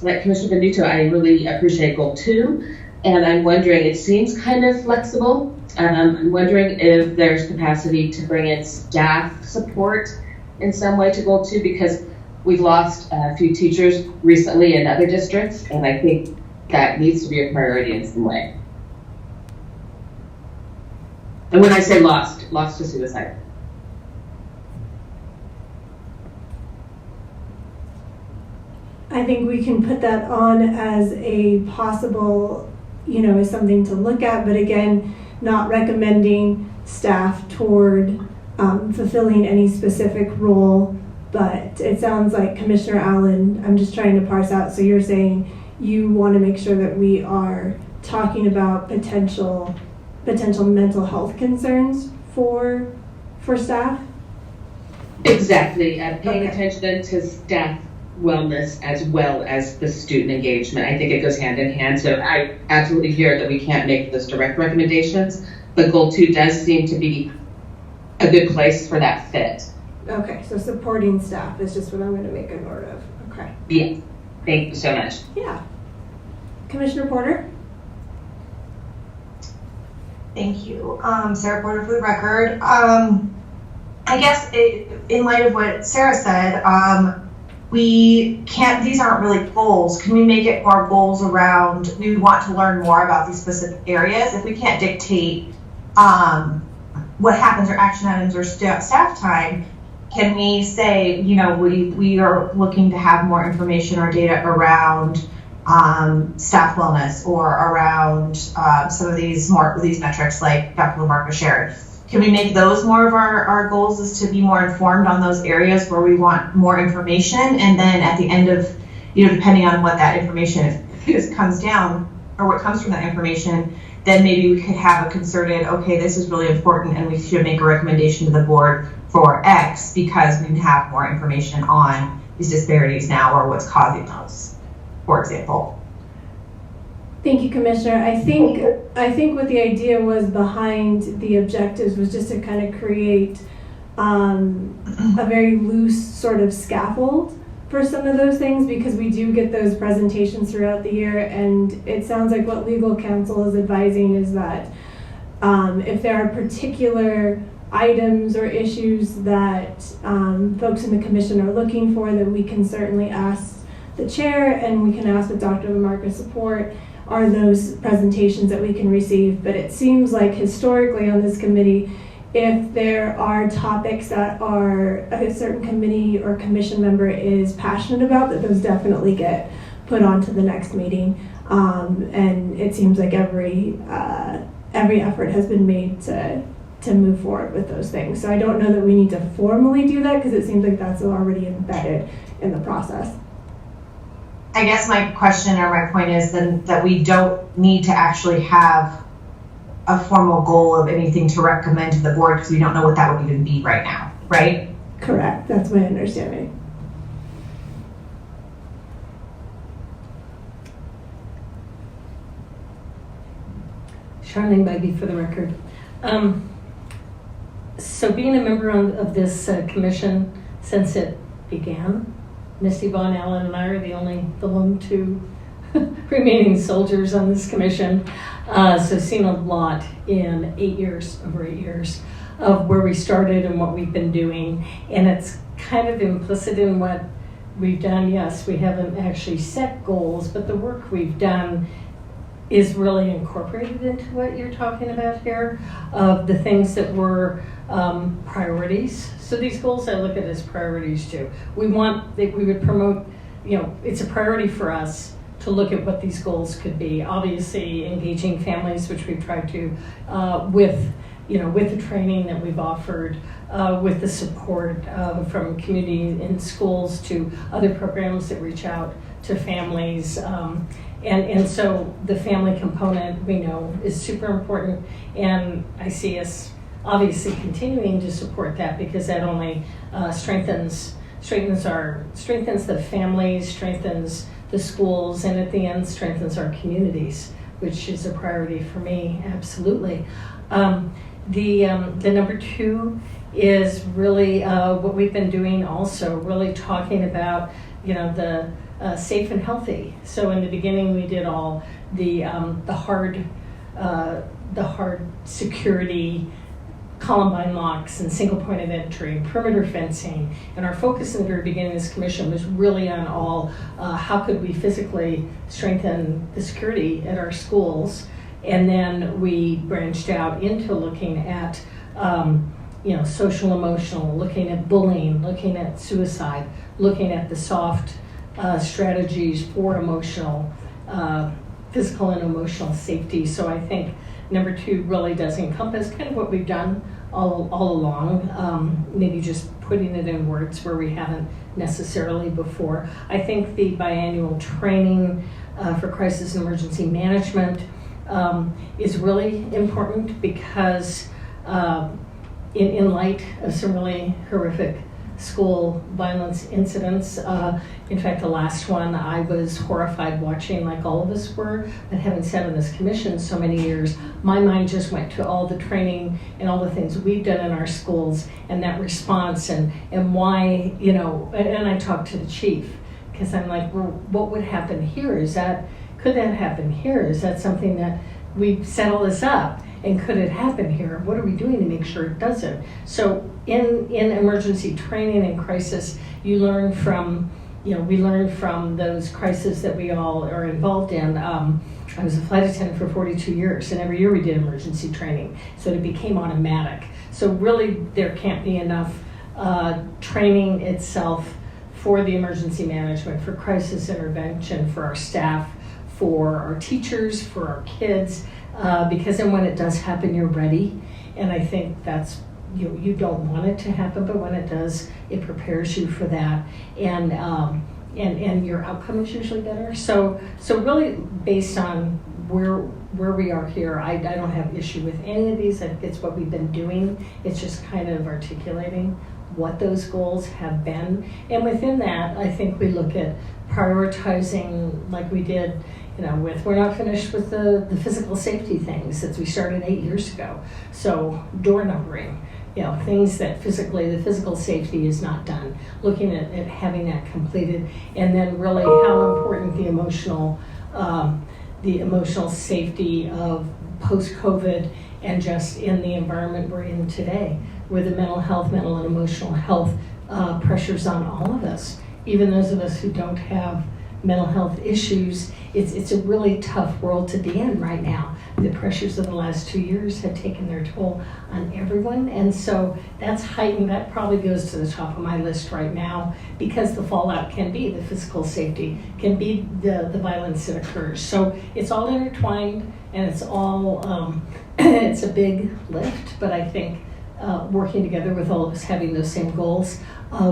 like Commissioner Benito, I really appreciate goal two, and I'm wondering, it seems kind of flexible. I'm wondering if there's capacity to bring in staff support in some way to goal two, because we've lost a few teachers recently in other districts, and I think that needs to be a priority in some way. And when I say lost to suicide. I think we can put that on as a possible, as something to look at, but again, not recommending staff toward fulfilling any specific role. But it sounds like Commissioner Allen, I'm just trying to parse out, so you're saying you want to make sure that we are talking about potential mental health concerns for staff? Exactly, paying attention to staff wellness as well as the student engagement. I think it goes hand in hand. So I absolutely hear that we can't make those direct recommendations, but goal two does seem to be a good place for that fit. Okay, so supporting staff is just what I'm going to make a note of. Okay. Yeah, thank you so much. Yeah. Commissioner Porter? Thank you. Sarah Porter for the record. I guess in light of what Sarah said, these aren't really goals. Can we make it more goals around, we would want to learn more about these specific areas? If we can't dictate what happens or action items or staff time, can we say, we are looking to have more information or data around staff wellness or around some of these metrics like Dr. LaMarca shared? Can we make those more of our goals, is to be more informed on those areas where we want more information, and then at the end of, depending on what that information comes down or what comes from that information, then maybe we could have a concerted, okay, this is really important and we should make a recommendation to the board for X because we have more information on these disparities now or what's causing those, for example. Thank you, Commissioner. I think what the idea was behind the objectives was just to kind of create a very loose sort of scaffold for some of those things, because we do get those presentations throughout the year, and it sounds like what legal counsel is advising is that if there are particular items or issues that folks in the commission are looking for, that we can certainly ask the chair and we can ask with Dr. LaMarca's support, are those presentations that we can receive. But it seems like historically on this committee, if there are topics that a certain committee or commission member is passionate about, that those definitely get put onto the next meeting. And it seems like every effort has been made to move forward with those things. So I don't know that we need to formally do that, because it seems like that's already embedded in the process. I guess my question or my point is then that we don't need to actually have a formal goal of anything to recommend to the board, because we don't know what that would even be right now, right? Correct, that's my understanding. Charlene Buggy for the record. So being a member of this commission since it began, Misty Vaughn Allen and I are the lone two remaining soldiers on this commission. So seen a lot in over 8 years of where we started and what we've been doing. And it's kind of implicit in what we've done. Yes, we haven't actually set goals, but the work we've done is really incorporated into what you're talking about here, of the things that were priorities. So these goals I look at as priorities too. We would promote, it's a priority for us to look at what these goals could be. Obviously engaging families, which we've tried to, with the training that we've offered, with the support from community in schools to other programs that reach out to families. And so the family component, we know, is super important, and I see us obviously continuing to support that, because that only strengthens the families, strengthens the schools, and at the end strengthens our communities, which is a priority for me, absolutely. The number 2 is really what we've been doing also, really talking about, the safe and healthy. So in the beginning we did all the hard security, Columbine locks and single point of entry and perimeter fencing. And our focus in the very beginning of this commission was really on all how could we physically strengthen the security at our schools. And then we branched out into looking at social emotional, looking at bullying, looking at suicide, looking at the soft strategies for physical and emotional safety. So I think number 2 really does encompass kind of what we've done all along, maybe just putting it in words where we haven't necessarily before. I think the biannual training for crisis and emergency management is really important, because in light of some really horrific school violence incidents. In fact, the last one I was horrified watching, like all of us were, but having sat on this commission so many years, my mind just went to all the training and all the things we've done in our schools and that response and why, and I talked to the chief, because I'm like, well, what would happen here? Could that happen here? Is that something that we settle this up? And could it happen here? What are we doing to make sure it doesn't? So in emergency training and crisis, you learn from we learn from those crises that we all are involved in. I was a flight attendant for 42 years, and every year we did emergency training, so it became automatic. So really, there can't be enough training itself for the emergency management, for crisis intervention, for our staff, for our teachers, for our kids, because then when it does happen, you're ready. And I think that's, you don't want it to happen, but when it does, it prepares you for that. And your outcome is usually better. So really based on where we are here, I don't have issue with any of these. I think it's what we've been doing. It's just kind of articulating what those goals have been. And within that, I think we look at prioritizing like we did, we're not finished with the physical safety things that we started 8 years ago. So door numbering, things that the physical safety is not done, looking at having that completed, and then really how important the emotional safety of post-COVID and just in the environment we're in today, with the mental and emotional health pressures on all of us, even those of us who don't have mental health issues. It's a really tough world to be in right now. The pressures of the last 2 years have taken their toll on everyone, and so that's heightened. That probably goes to the top of my list right now, because the fallout can be the physical safety, can be the violence that occurs. So it's all intertwined, and it's all it's a big lift, but I think working together with all of us having those same goals,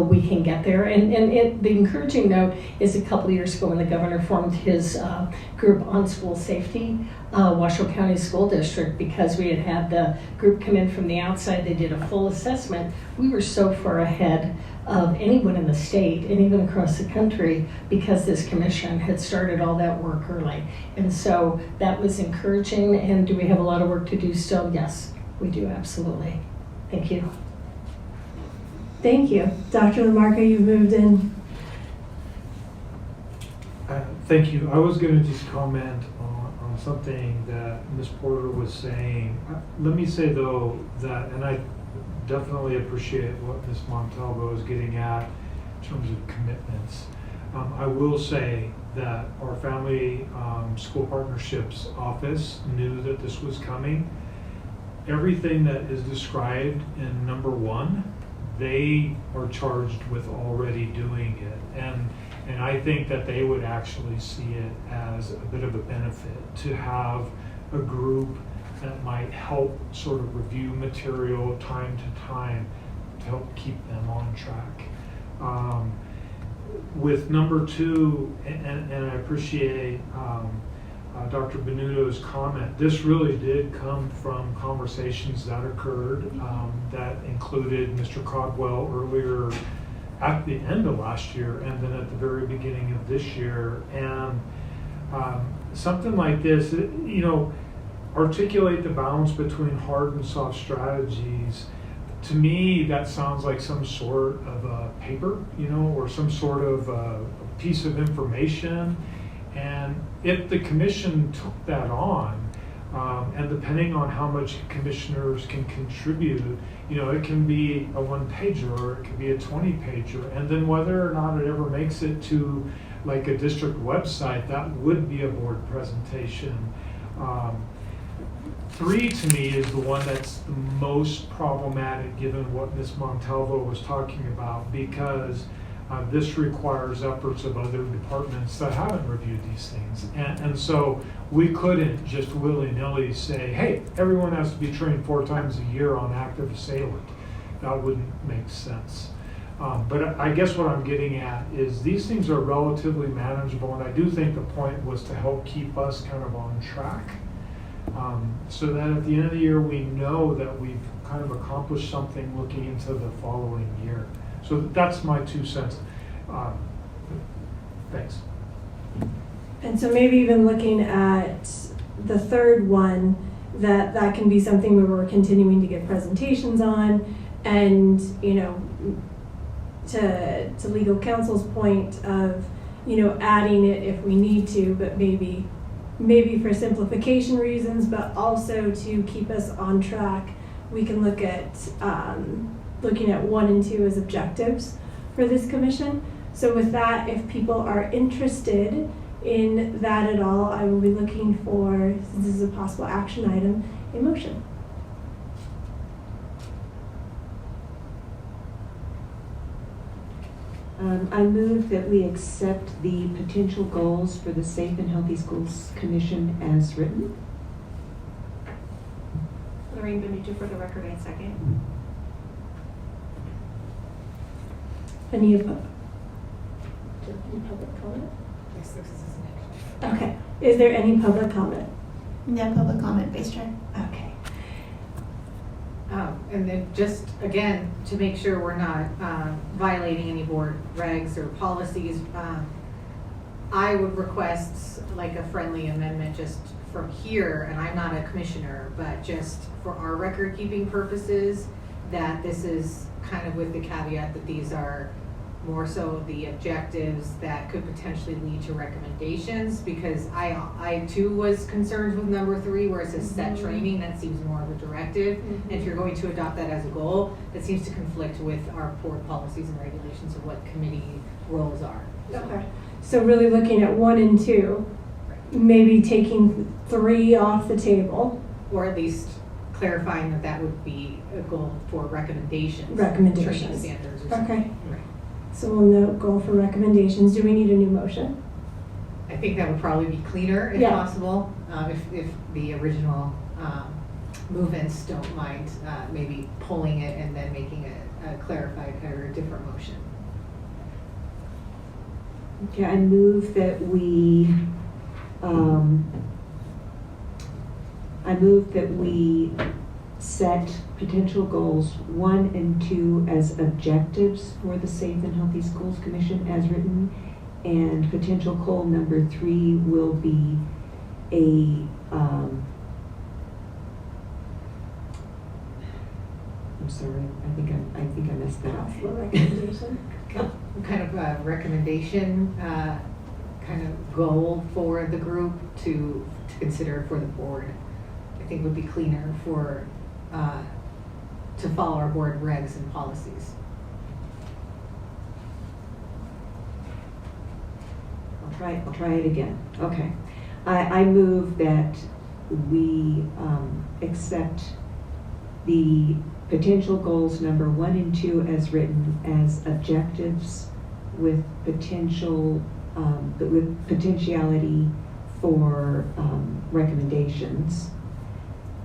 we can get there. And the encouraging note is a couple of years ago when the governor formed his group on school safety, Washoe County School District, because we had the group come in from the outside, they did a full assessment. We were so far ahead of anyone in the state and even across the country because this commission had started all that work early. And so that was encouraging. And do we have a lot of work to do still? Yes, we do, absolutely. Thank you. Thank you. Dr. LaMarca, you've moved in. Thank you. I was going to just comment on something that Ms. Porter was saying. Let me say, though, that, and I definitely appreciate what Ms. Montalvo is getting at in terms of commitments. I will say that our Family School Partnerships Office knew that this was coming. Everything that is described in number 1, they are charged with already doing it. And I think that they would actually see it as a bit of a benefit to have a group that might help sort of review material time to time to help keep them on track. With number 2, and I appreciate Dr. Benuto's comment, this really did come from conversations that occurred that included Mr. Codwell earlier at the end of last year and then at the very beginning of this year. And something like this, articulate the balance between hard and soft strategies. To me, that sounds like some sort of a paper, or some sort of a piece of information. And if the commission took that on, and depending on how much commissioners can contribute, it can be a 1-pager or it could be a 20-pager. And then whether or not it ever makes it to like a district website, that would be a board presentation. 3 to me is the one that's the most problematic given what Ms. Montalvo was talking about, because this requires efforts of other departments that haven't reviewed these things. And so we couldn't just willy-nilly say, hey, everyone has to be trained 4 times a year on active assailant. That wouldn't make sense. But I guess what I'm getting at is these things are relatively manageable, and I do think the point was to help keep us kind of on track, so that at the end of the year we know that we've kind of accomplished something looking into the following year. So that's my 2 cents. Thanks. And so maybe even looking at the 3rd one, that can be something where we're continuing to give presentations on, and to legal counsel's point of adding it if we need to, but maybe for simplification reasons, but also to keep us on track, we can look at looking at 1 and 2 as objectives for this commission. So with that, if people are interested in that at all, I will be looking for, since this is a possible action item, a motion. I move that we accept the potential goals for the Safe and Healthy Schools Commission as written. Lorraine Benucci, for the record, I second. Any public comment? Yes, this is an action. Okay. Is there any public comment? No public comment, Vice Chair. Okay. And then just, again, to make sure we're not violating any board regs or policies, I would request like a friendly amendment just from here, and I'm not a commissioner, but just for our record keeping purposes, that this is kind of with the caveat that these are more so the objectives that could potentially lead to recommendations, because I too was concerned with number 3 where it says set training. That seems more of a directive. And if you're going to adopt that as a goal, that seems to conflict with our board policies and regulations of what committee roles are. Okay. So really looking at 1 and 2, maybe taking 3 off the table. Or at least clarifying that that would be a goal for recommendations. Recommendations. Training standards or something. Okay. Right. So we'll note goal for recommendations. Do we need a new motion? I think that would probably be cleaner if Yeah. possible, if the original movements don't mind maybe pulling it and then making a clarified or a different motion. Okay, I move that we set potential goals 1 and 2 as objectives for the Safe and Healthy Schools Commission as written, and potential goal number 3 will be a I'm sorry, I think I messed that up. Possible recommendation. Kind of a recommendation, kind of goal for the group to consider for the board. I think would be cleaner for to follow our board regs and policies. I'll try it again. Okay. I move that we accept the potential goals number 1 and 2 as written as objectives with potentiality for recommendations,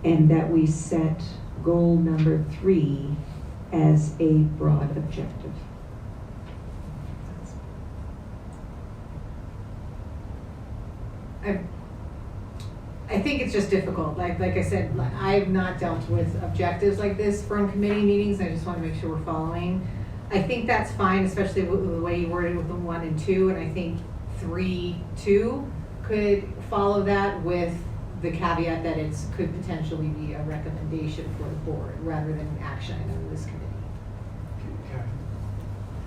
and that we set goal number 3 as a broad objective. I think it's just difficult. Like I said, I've not dealt with objectives like this from committee meetings. I just want to make sure we're following. I think that's fine, especially with the way you worded with the 1 and 2, and I think 3.2 could follow that with the caveat that it could potentially be a recommendation for the board rather than an action item in this committee.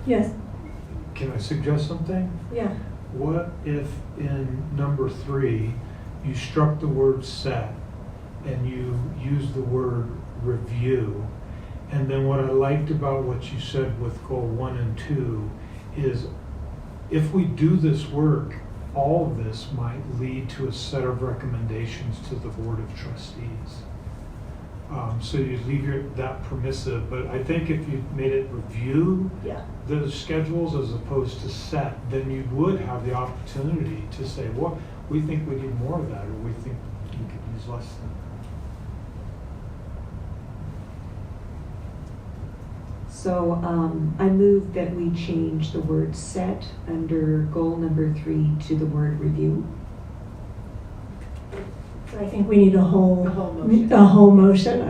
Yes. Can I suggest something? Yeah. What if in number 3, you struck the word set and you used the word review? And then what I liked about what you said with goal 1 and 2 is if we do this work, all of this might lead to a set of recommendations to the Board of Trustees. So you leave that permissive, but I think if you made it review the schedules as opposed to set, then you would have the opportunity to say, well, we think we need more of that, or we think we could use less than that. So I move that we change the word set under goal number 3 to the word review. So I think we need a whole motion.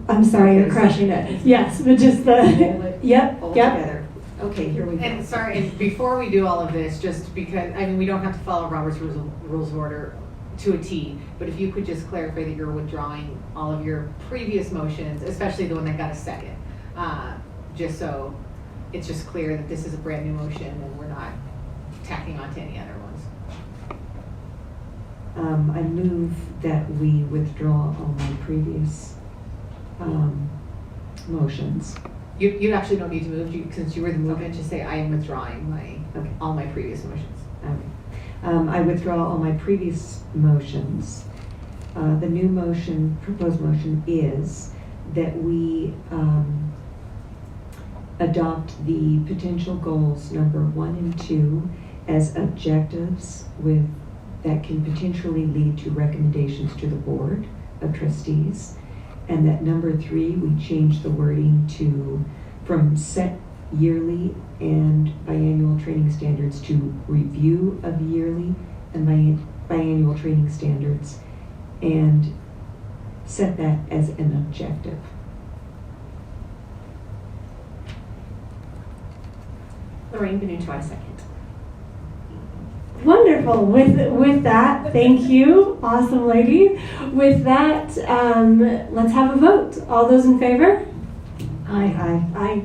I'm sorry, I'm crushing it. Yes, but just the yep. Together. Okay, here we go. And sorry, and before we do all of this, just because, I mean, we don't have to follow Robert's Rules of Order to a T, but if you could just clarify that you're withdrawing all of your previous motions, especially the one that got a second, just so it's just clear that this is a brand new motion and we're not tacking on to any other ones. I move that we withdraw all my previous motions. You actually don't need to move, since you were the movement, just say I am withdrawing all my previous motions. Okay. I withdraw all my previous motions. The new motion, proposed motion, is that we adopt the potential goals number 1 and 2 as objectives that can potentially lead to recommendations to the Board of Trustees, and that number 3, we change the wording from set yearly and biannual training standards to review of yearly and biannual training standards, and set that as an objective. Lorraine Benuto, I second. Wonderful. With that, thank you. Awesome, lady. With that, let's have a vote. All those in favor? Aye. Aye.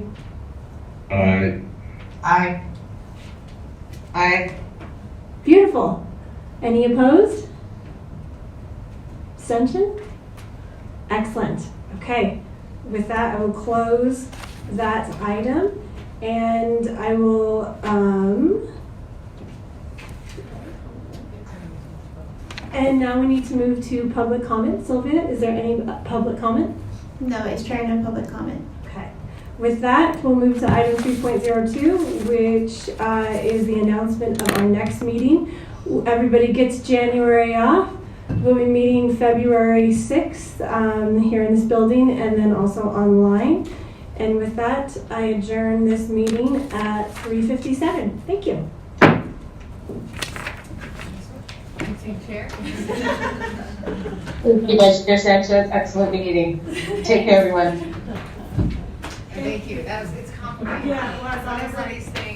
Aye. Aye. Aye. Beautiful. Any opposed? Abstention? Excellent. Okay. With that, I will close that item, and I will, and now we need to move to public comment. Sylvia, is there any public comment? No, Vice Chair, no public comment. Okay. With that, we'll move to item 3.02, which is the announcement of our next meeting. Everybody gets January off. We'll be meeting February 6th here in this building, and then also online. And with that, I adjourn this meeting at 3:57. Thank you. Chair. Thank you, Vice Chair Sanchez. Excellent meeting. Take care, everyone. Thank you. It's complicated. Yeah, it was, Whatever these things.